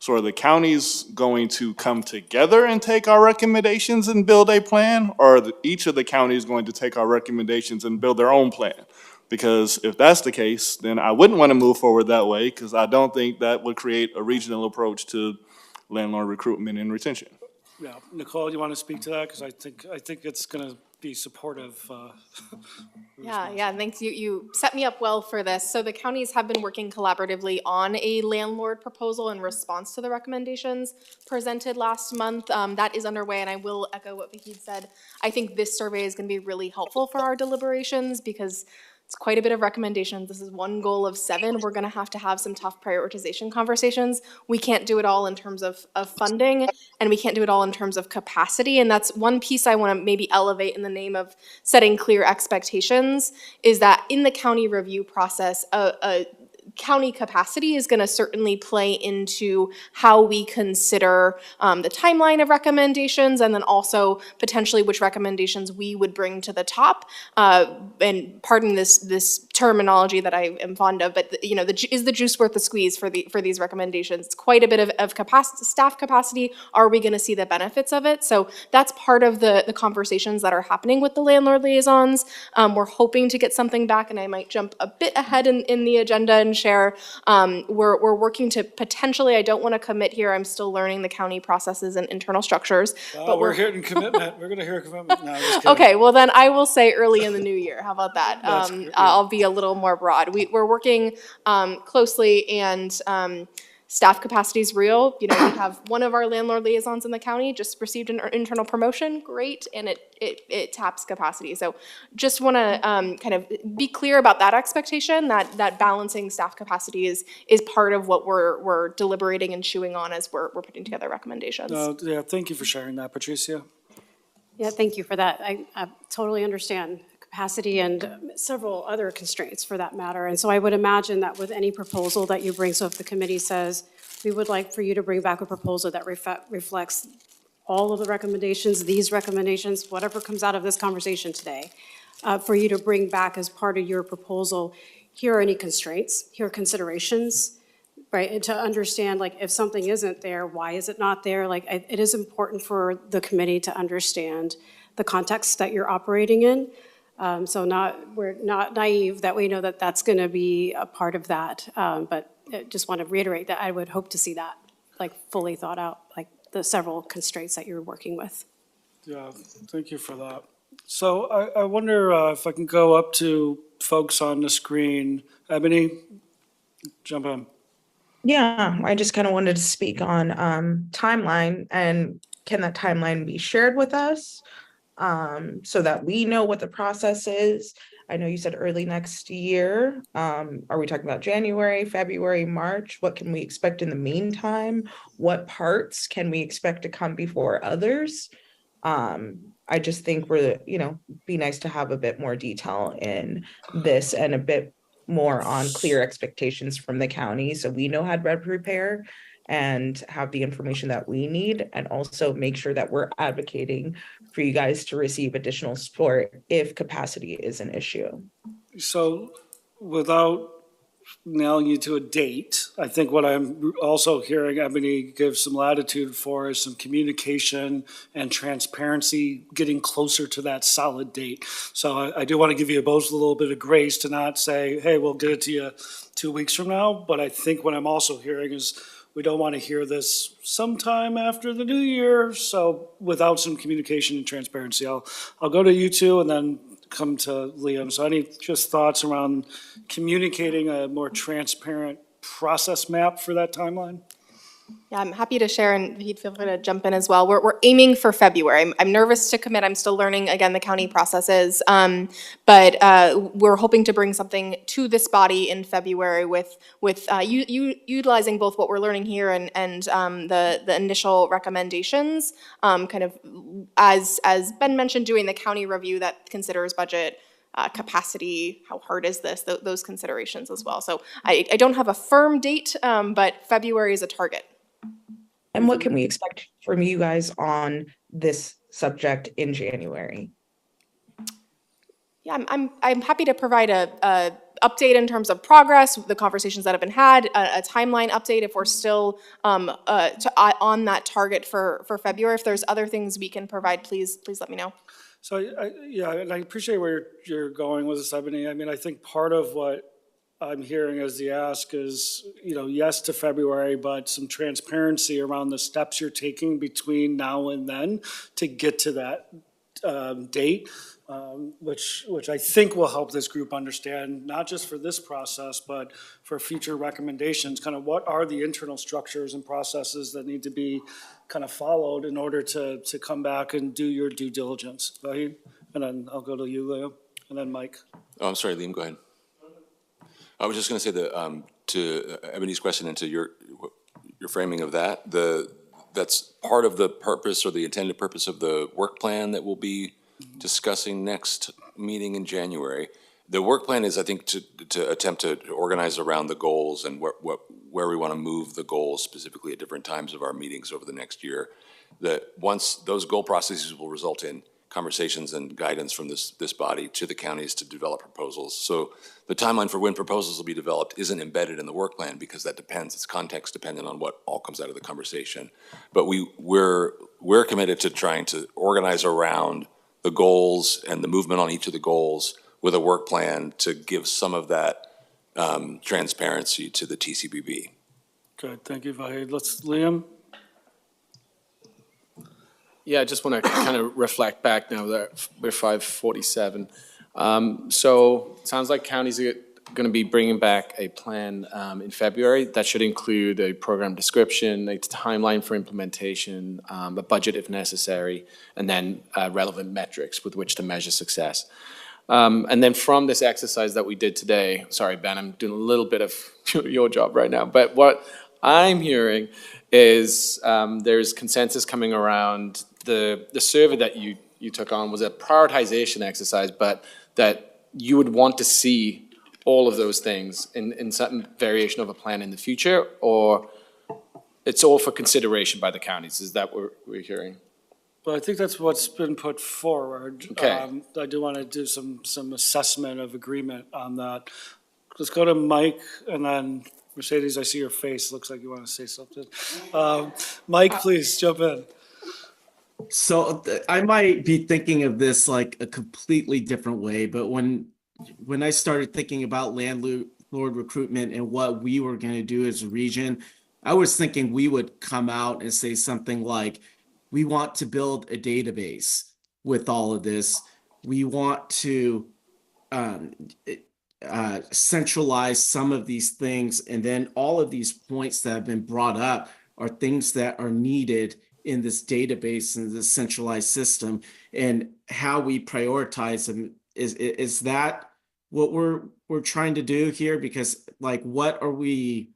So are the counties going to come together and take our recommendations and build a plan? Or are each of the counties going to take our recommendations and build their own plan? Because if that's the case, then I wouldn't want to move forward that way, because I don't think that would create a regional approach to landlord recruitment and retention. Yeah, Nicole, you want to speak to that? Because I think it's going to be supportive. Yeah, thanks. You set me up well for this. So the counties have been working collaboratively on a landlord proposal in response to the recommendations presented last month. That is underway, and I will echo what Vahid said. I think this survey is going to be really helpful for our deliberations because it's quite a bit of recommendations. This is one goal of 7. We're going to have some tough prioritization conversations. We can't do it all in terms of funding, and we can't do it all in terms of capacity. And that's one piece I want to maybe elevate in the name of setting clear expectations, is that in the county review process, a county capacity is going to certainly play into how we consider the timeline of recommendations, and then also potentially which recommendations we would bring to the top. And pardon this terminology that I am fond of, but is the juice worth the squeeze for these recommendations? It's quite a bit of staff capacity. Are we going to see the benefits of it? So that's part of the conversations that are happening with the landlord liaisons. We're hoping to get something back, and I might jump a bit ahead in the agenda and share. We're working to potentially, I don't want to commit here, I'm still learning the county processes and internal structures. But we're hitting commitment. We're going to hear a commitment. No, I'm just kidding. Okay, well then I will say early in the new year. How about that? That's great, yeah. I'll be a little more broad. We're working closely, and staff capacity is real. We have one of our landlord liaisons in the county just received an internal promotion. Great, and it taps capacity. So just want to kind of be clear about that expectation, that balancing staff capacity is part of what we're deliberating and chewing on as we're putting together recommendations. Yeah, thank you for sharing that, Patricia. Yeah, thank you for that. I totally understand capacity and several other constraints for that matter. And so I would imagine that with any proposal that you bring, so if the committee says, we would like for you to bring back a proposal that reflects all of the recommendations, these recommendations, whatever comes out of this conversation today, for you to bring back as part of your proposal, here are any constraints, here are considerations, right? And to understand, like, if something isn't there, why is it not there? Like, it is important for the committee to understand the context that you're operating in. So we're not naive that we know that that's going to be a part of that. But I just want to reiterate that I would hope to see that, like, fully thought out, like the several constraints that you're working with. Yeah, thank you for that. So I wonder if I can go up to folks on the screen. Ebony, jump in. Yeah, I just kind of wanted to speak on timeline, and can that timeline be shared with us so that we know what the process is? I know you said early next year. Are we talking about January, February, March? What can we expect in the meantime? What parts can we expect to come before others? I just think be nice to have a bit more detail in this and a bit more on clear expectations from the county, so we know how to prepare and have the information that we need, and also make sure that we're advocating for you guys to receive additional support if capacity is an issue. So without nailing you to a date, I think what I'm also hearing Ebony give some latitude for is some communication and transparency, getting closer to that solid date. So I do want to give you both a little bit of grace to not say, hey, we'll get it to you 2 weeks from now. But I think what I'm also hearing is we don't want to hear this sometime after the new year. So without some communication and transparency, I'll go to you two and then come to Liam. So any just thoughts around communicating a more transparent process map for that timeline? Yeah, I'm happy to share, and he'd feel free to jump in as well. We're aiming for February. I'm nervous to commit. I'm still learning, again, the county processes. But we're hoping to bring something to this body in February with utilizing both what we're learning here and the initial recommendations, kind of as Ben mentioned, doing the county review that considers budget capacity, how hard is this, those considerations as well. So I don't have a firm date, but February is a target. And what can we expect from you guys on this subject in January? Yeah, I'm happy to provide a update in terms of progress, the conversations that have been had, a timeline update if we're still on that target for February. If there's other things we can provide, please let me know. So, yeah, and I appreciate where you're going with this, Ebony. I mean, I think part of what I'm hearing as the ask is, yes to February, but some transparency around the steps you're taking between now and then to get to that date, which I think will help this group understand, not just for this process, but for future recommendations, kind of what are the internal structures and processes that need to be kind of followed in order to come back and do your due diligence. Vahid? And then I'll go to you, Liam, and then Mike. Oh, I'm sorry, Liam, go ahead. I was just going to say that to Ebony's question and to your framing of that, that's part of the purpose or the intended purpose of the work plan that we'll be discussing next meeting in January. The work plan is, I think, to attempt to organize around the goals and where we want to move the goals specifically at different times of our meetings over the next year. That once those goal processes will result in conversations and guidance from this body to the counties to develop proposals. So the timeline for when proposals will be developed isn't embedded in the work plan because that depends. It's context dependent on what all comes out of the conversation. But we're committed to trying to organize around the goals and the movement on each of the goals with a work plan to give some of that transparency to the TCBB. Good, thank you, Vahid. Liam. Yeah, I just want to kind of reflect back now that we're 5:47. So it sounds like counties are going to be bringing back a plan in February. That should include a program description, a timeline for implementation, a budget if necessary, and then relevant metrics with which to measure success. And then from this exercise that we did today, sorry, Ben, I'm doing a little bit of your job right now, but what I'm hearing is there's consensus coming around the survey that you took on was a prioritization exercise, but that you would want to see all of those things in some variation of a plan in the future, or it's all for consideration by the counties. Is that what we're hearing? Well, I think that's what's been put forward. Okay. I do want to do some assessment of agreement on that. Let's go to Mike, and then Mercedes, I see your face. Looks like you want to say something. Mike, please jump in. So I might be thinking of this like a completely different way, but when I started thinking about landlord recruitment and what we were going to do as a region, I was thinking we would come out and say something like, we want to build a database with all of this. We want to centralize some of these things. And then all of these points that have been brought up are things that are needed in this database and this centralized system, and how we prioritize them. Is that what we're trying to do here? Because like, what are we,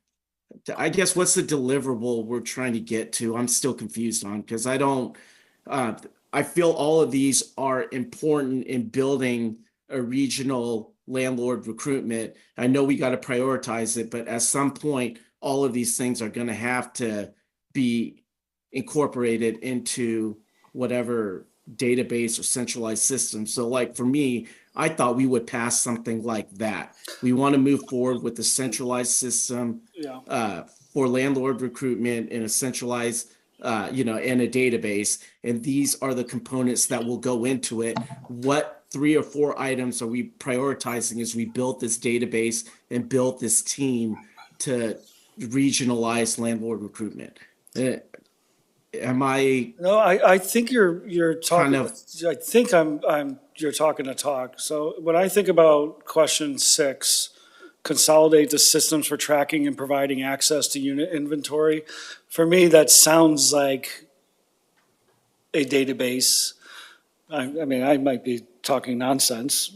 I guess, what's the deliverable we're trying to get to? I'm still confused on, because I don't, I feel all of these are important in building a regional landlord recruitment. I know we got to prioritize it, but at some point, all of these things are going to have to be incorporated into whatever database or centralized system. So like for me, I thought we would pass something like that. We want to move forward with the centralized system for landlord recruitment in a centralized, in a database. And these are the components that will go into it. What 3 or 4 items are we prioritizing as we build this database and build this team to regionalize landlord recruitment? Am I, No, I think you're talking, Kind of- I think you're talking to talk. So when I think about question 6, consolidate the systems for tracking and providing access to unit inventory, for me, that sounds like a database. I mean, I might be talking nonsense,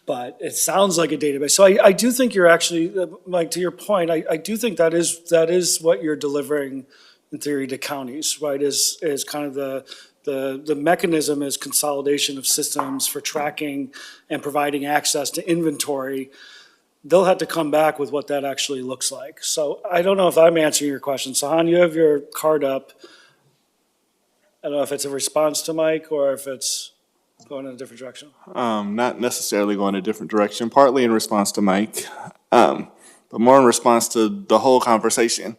but it sounds like a database. So I do think you're actually, Mike, to your point, I do think that is what you're delivering in theory to counties, right? Is kind of the mechanism is consolidation of systems for tracking and providing access to inventory. They'll have to come back with what that actually looks like. So I don't know if I'm answering your question. Sahan, you have your card up. I don't know if it's a response to Mike or if it's going in a different direction. Not necessarily going a different direction, partly in response to Mike, but more in response to the whole conversation.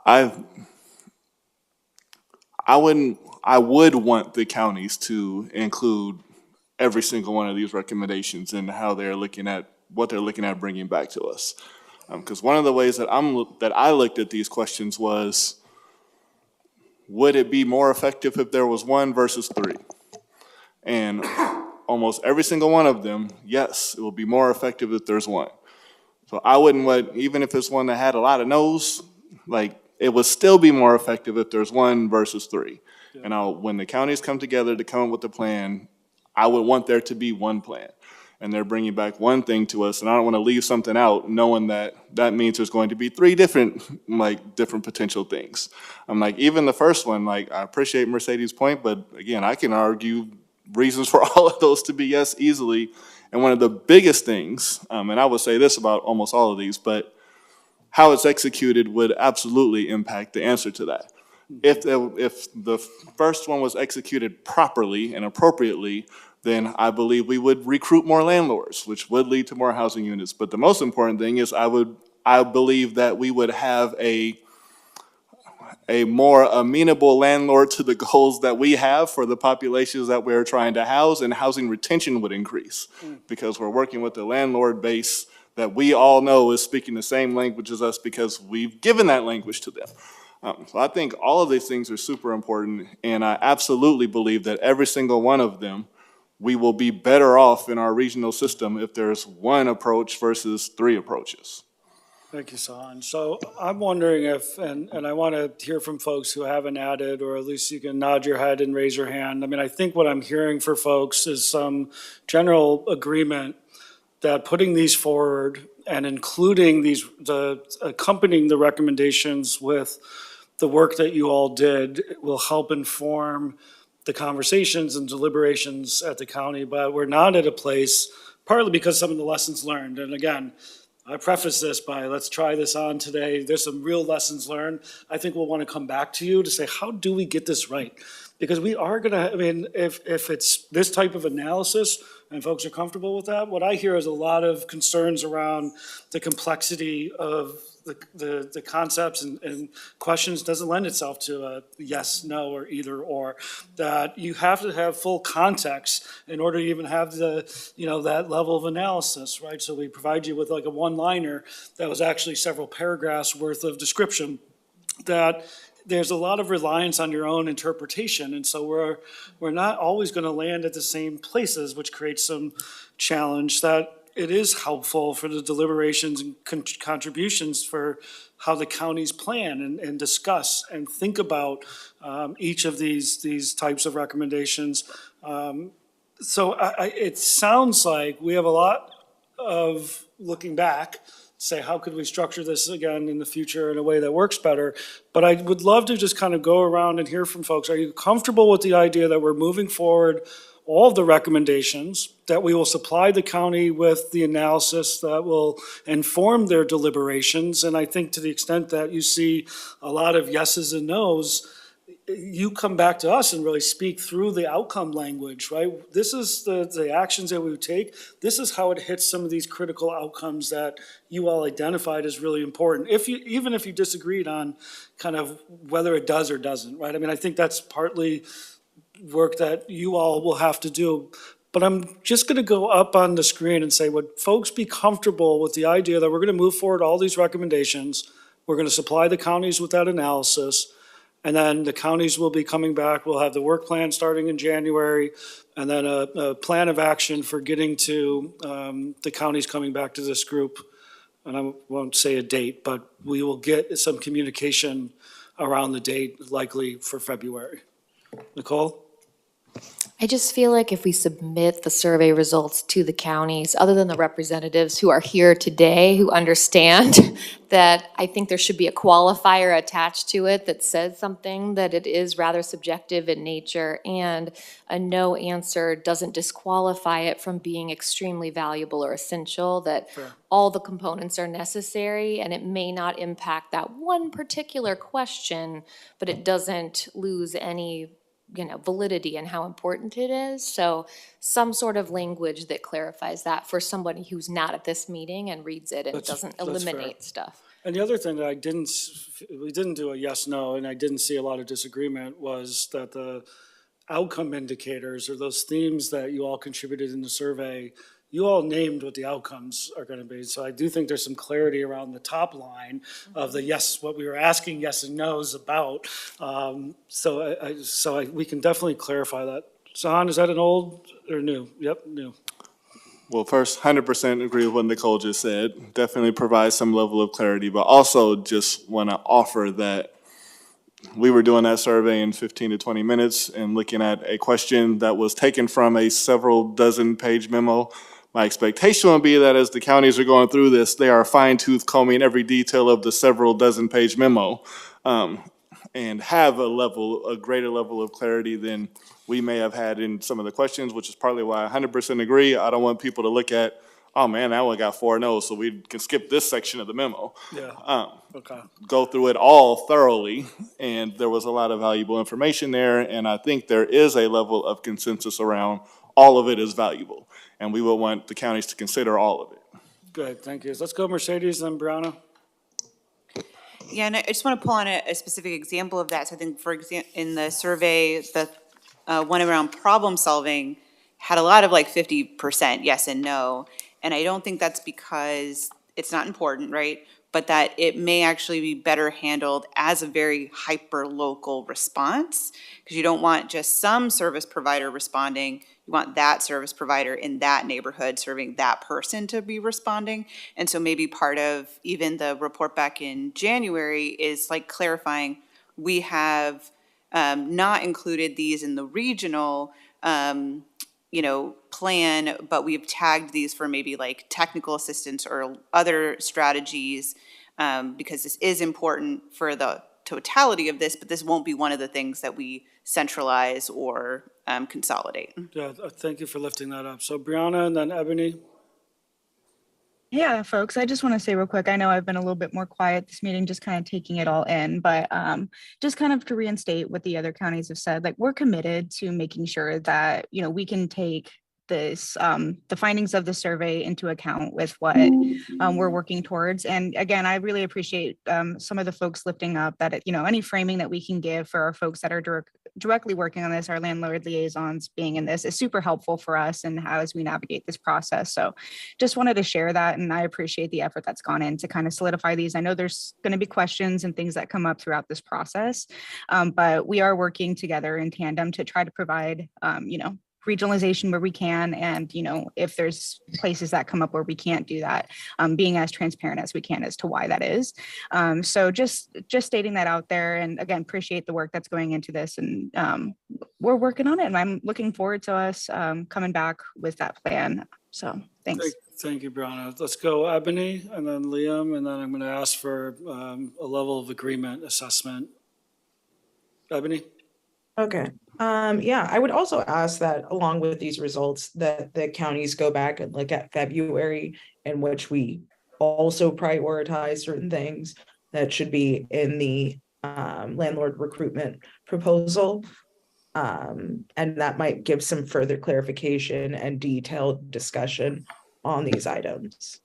I would want the counties to include every single one of these recommendations in how they're looking at what they're looking at bringing back to us. Because one of the ways that I looked at these questions was, would it be more effective if there was 1 versus 3? And almost every single one of them, yes, it will be more effective if there's 1. So I wouldn't want, even if it's one that had a lot of no's, like, it would still be more effective if there's 1 versus 3. Yeah. And when the counties come together to come up with a plan, I would want there to be 1 plan. And they're bringing back 1 thing to us, and I don't want to leave something out knowing that that means there's going to be 3 different potential things. I'm like, even the first one, like, I appreciate Mercedes' point, but again, I can argue reasons for all of those to be yes easily. And one of the biggest things, and I would say this about almost all of these, but how it's executed would absolutely impact the answer to that. If the first one was executed properly and appropriately, then I believe we would recruit more landlords, which would lead to more housing units. But the most important thing is I believe that we would have a more amenable landlord to the goals that we have for the populations that we're trying to house, and housing retention would increase because we're working with the landlord base that we all know is speaking the same language as us because we've given that language to them. So I think all of these things are super important, and I absolutely believe that every single one of them, we will be better off in our regional system if there's 1 approach versus 3 approaches. Thank you, Sahan. So I'm wondering if, and I want to hear from folks who haven't added, or at least you can nod your head and raise your hand. I mean, I think what I'm hearing for folks is some general agreement that putting these forward and including accompanying the recommendations with the work that you all did will help inform the conversations and deliberations at the county. But we're not at a place, partly because some of the lessons learned. And again, I preface this by, let's try this on today. There's some real lessons learned. I think we'll want to come back to you to say, how do we get this right? Because we are going to, I mean, if it's this type of analysis and folks are comfortable with that, what I hear is a lot of concerns around the complexity of the concepts and questions doesn't lend itself to a yes, no, or either or. That you have to have full context in order to even have that level of analysis, right? So we provide you with like a one-liner that was actually several paragraphs worth of description, that there's a lot of reliance on your own interpretation. And so we're not always going to land at the same places, which creates some challenge. That it is helpful for the deliberations and contributions for how the counties plan and discuss and think about each of these types of recommendations. So it sounds like we have a lot of looking back, say, how could we structure this again in the future in a way that works better? But I would love to just kind of go around and hear from folks. Are you comfortable with the idea that we're moving forward all of the recommendations, that we will supply the county with the analysis that will inform their deliberations? And I think to the extent that you see a lot of yeses and nos, you come back to us and really speak through the outcome language, right? This is the actions that we would take. This is how it hits some of these critical outcomes that you all identified as really important. Even if you disagreed on kind of whether it does or doesn't, right? I mean, I think that's partly work that you all will have to do. But I'm just going to go up on the screen and say, would folks be comfortable with the idea that we're going to move forward all these recommendations, we're going to supply the counties with that analysis, And then the counties will be coming back. We'll have the work plan starting in January, and then a plan of action for getting to the counties coming back to this group. And I won't say a date, but we will get some communication around the date, likely for February. Nicole? I just feel like if we submit the survey results to the counties, other than the representatives who are here today, who understand that I think there should be a qualifier attached to it that says something, that it is rather subjective in nature, and a no answer doesn't disqualify it from being extremely valuable or essential, that all the components are necessary, and it may not impact that one particular question, but it doesn't lose any validity and how important it is. So some sort of language that clarifies that for somebody who's not at this meeting and reads it and doesn't eliminate stuff. And the other thing that we didn't do a yes, no, and I didn't see a lot of disagreement, was that the outcome indicators, or those themes that you all contributed in the survey, you all named what the outcomes are going to be. So I do think there's some clarity around the top line of the yes, what we were asking yes and no's about. We can definitely clarify that. Sahan, is that an old or new? Yep, new. Well, first, 100% agree with what Nicole just said. Definitely provides some level of clarity, but also just want to offer that we were doing that survey in 15 to 20 minutes and looking at a question that was taken from a several dozen page memo. My expectation would be that as the counties are going through this, they are fine-tooth combing every detail of the several dozen page memo and have a greater level of clarity than we may have had in some of the questions, which is partly why I 100% agree. I don't want people to look at, oh man, that one got 4 no's, so we can skip this section of the memo. Yeah. Okay. Go through it all thoroughly, and there was a lot of valuable information there, and I think there is a level of consensus around all of it is valuable, and we would want the counties to consider all of it. Good, thank you. Let's go Mercedes, then Brianna. Yeah, and I just want to pull on a specific example of that. So I think, for example, in the survey, the one around problem solving had a lot of like 50% yes and no. And I don't think that's because it's not important, right? But that it may actually be better handled as a very hyper-local response, because you don't want just some service provider responding. You want that service provider in that neighborhood serving that person to be responding. And so maybe part of even the report back in January is like clarifying, we have not included these in the regional plan, but we've tagged these for maybe like technical assistance or other strategies, because this is important for the totality of this, but this won't be one of the things that we centralize or consolidate. Yeah, thank you for lifting that up. So Brianna and then Ebony. Yeah, folks, I just want to say real quick, I know I've been a little bit more quiet this meeting, just kind of taking it all in, but just kind of to reinstate what the other counties have said, like we're committed to making sure that, we can take this, the findings of the survey into account with what we're working towards. And again, I really appreciate some of the folks lifting up that, any framing that we can give for our folks that are directly working on this, our landlord liaisons being in this, is super helpful for us and how as we navigate this process. So just wanted to share that, and I appreciate the effort that's gone in to kind of solidify these. I know there's going to be questions and things that come up throughout this process, but we are working together in tandem to try to provide, regionalization where we can, and if there's places that come up where we can't do that, being as transparent as we can as to why that is. So just stating that out there, and again, appreciate the work that's going into this, and we're working on it, and I'm looking forward to us coming back with that plan. So thanks. Thank you, Brianna. Let's go Ebony and then Liam, and then I'm going to ask for a level of agreement assessment. Ebony? Okay. Yeah, I would also ask that along with these results that the counties go back and look at February, in which we also prioritize certain things that should be in the landlord recruitment proposal. And that might give some further clarification and detailed discussion on these items.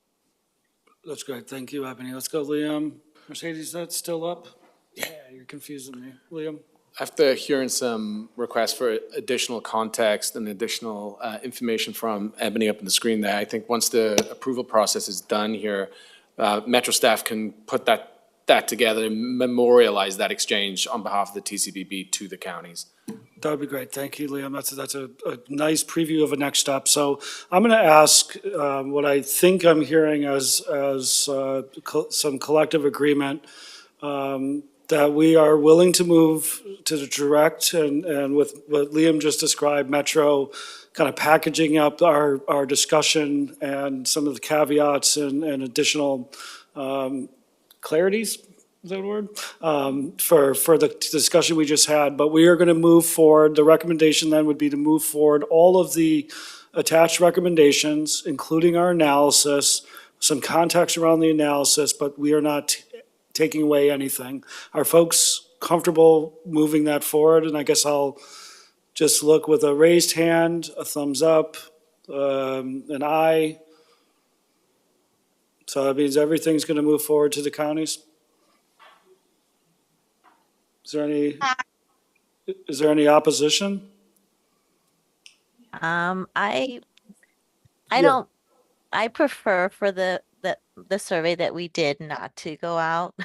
That's great. Thank you, Ebony. Let's go Liam. Mercedes, is that still up? Yeah, you're confusing me. Liam? After hearing some requests for additional context and additional information from Ebony up on the screen there, I think once the approval process is done here, Metro staff can put that that together and memorialize that exchange on behalf of the TCBB to the counties. That would be great. Thank you, Liam. That's a nice preview of a next step. So I'm going to ask what I think I'm hearing as some collective agreement that we are willing to move to the direct and with what Liam just described, Metro kind of packaging up our discussion and some of the caveats and additional clarities. Is that a word? For the discussion we just had, but we are going to move forward. The recommendation then would be to move forward all of the attached recommendations, including our analysis, some context around the analysis, but we are not taking away anything. Are folks comfortable moving that forward? And I guess I'll just look with a raised hand, a thumbs up, an aye. So that means everything's going to move forward to the counties? Is there any opposition? I Yeah. don't, I prefer for the survey that we did not to go out.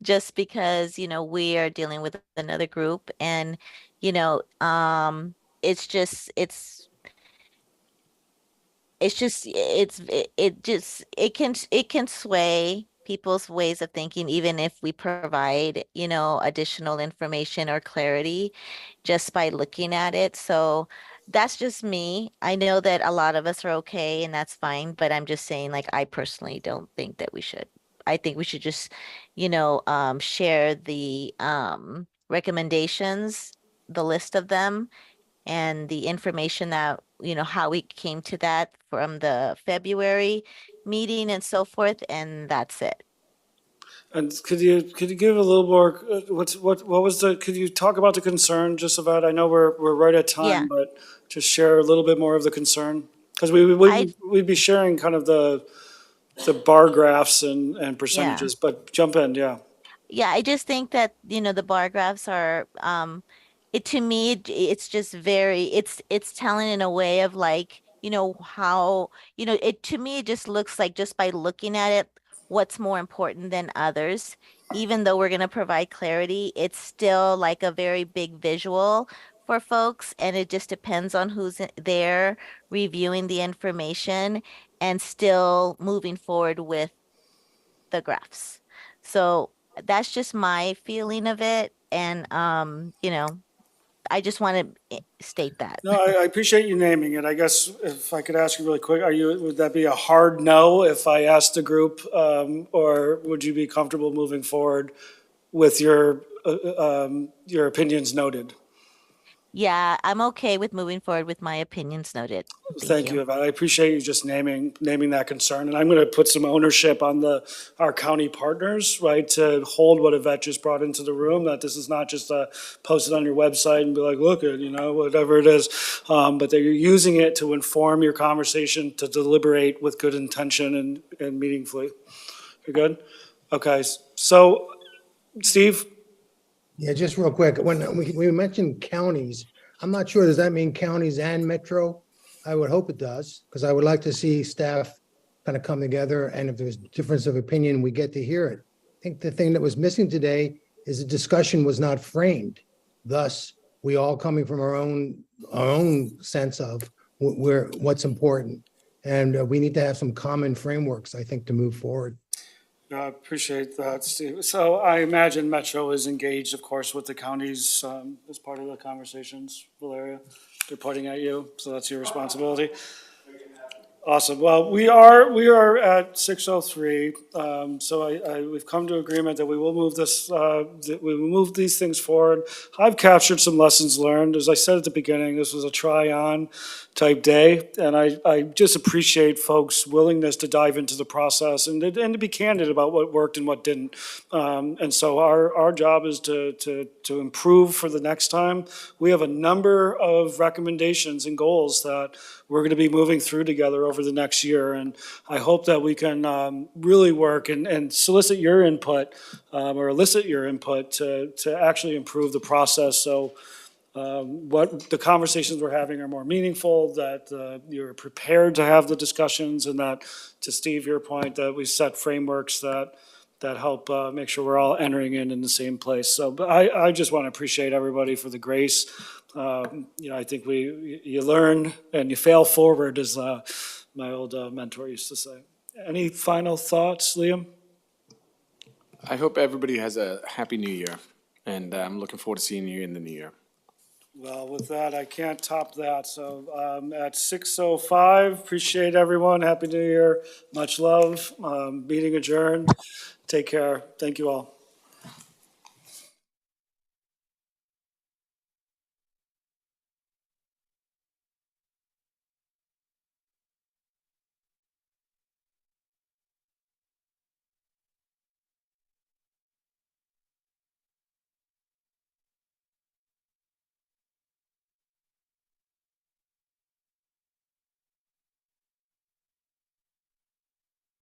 Just because, we are dealing with another group and, it's just, it can sway people's ways of thinking, even if we provide, additional information or clarity just by looking at it. So that's just me. I know that a lot of us are okay and that's fine, but I'm just saying, like, I personally don't think that we should. I think we should just, share the recommendations, the list of them, and the information that, how we came to that from the February meeting and so forth, and that's it. And could you give a little more, could you talk about the concern just about, I know we're right at Yeah. time, but just share a little bit more of the concern? Because we'd be sharing kind of the bar graphs and percentages, but jump in, yeah. Yeah, I just think that, the bar graphs are, to me, it's just it's telling in a way of like, how, to me, it just looks like just by looking at it, what's more important than others. Even though we're going to provide clarity, it's still like a very big visual for folks. And it just depends on who's there reviewing the information and still moving forward with the graphs. So that's just my feeling of it. And, I just want to state that. No, I appreciate you naming it. I guess if I could ask you really quick, would that be a hard no if I asked the group, or would you be comfortable moving forward with your opinions noted? Yeah, I'm okay with moving forward with my opinions noted. Thank you, Yvette. I appreciate you just naming that concern. And I'm going to put some ownership on our county partners, right, to hold what Yvette just brought into the room, that this is not just post it on your website and be like, look at, whatever it is, but that you're using it to inform your conversation, to deliberate with good intention and meaningfully. You're good? Okay, so Steve? Yeah, just real quick, when we mentioned counties, I'm not sure, does that mean counties and Metro? I would hope it does, because I would like to see staff kind of come together, and if there's difference of opinion, we get to hear it. I think the thing that was missing today is the discussion was not framed. Thus, we all coming from our own sense of what's important. And we need to have some common frameworks, I think, to move forward. I appreciate that, Steve. So I imagine Metro is engaged, of course, with the counties as part of the conversations. Valeria, they're pointing at you, so that's your responsibility. Awesome. Well, we are at 6:03, so we've come to agreement that we will move these things forward. I've captured some lessons learned. As I said at the beginning, this was a try-on type day, and I just appreciate folks' willingness to dive into the process and to be candid about what worked and what didn't. And so our job is to improve for the next time. We have a number of recommendations and goals that we're going to be moving through together over the next year. And I hope that we can really work and solicit your input or elicit your input to actually improve the process. So what the conversations we're having are more meaningful, that you're prepared to have the discussions, and that, to Steve, your point, that we set frameworks that that help make sure we're all entering in the same place. So, but I just want to appreciate everybody for the grace. I think you learn and you fail forward, as my old mentor used to say. Any final thoughts, Liam? I hope everybody has a happy new year, and I'm looking forward to seeing you in the new year. Well, with that, I can't top that. So at 6:05, appreciate everyone. Happy New Year. Much love. Meeting adjourned. Take care. Thank you all.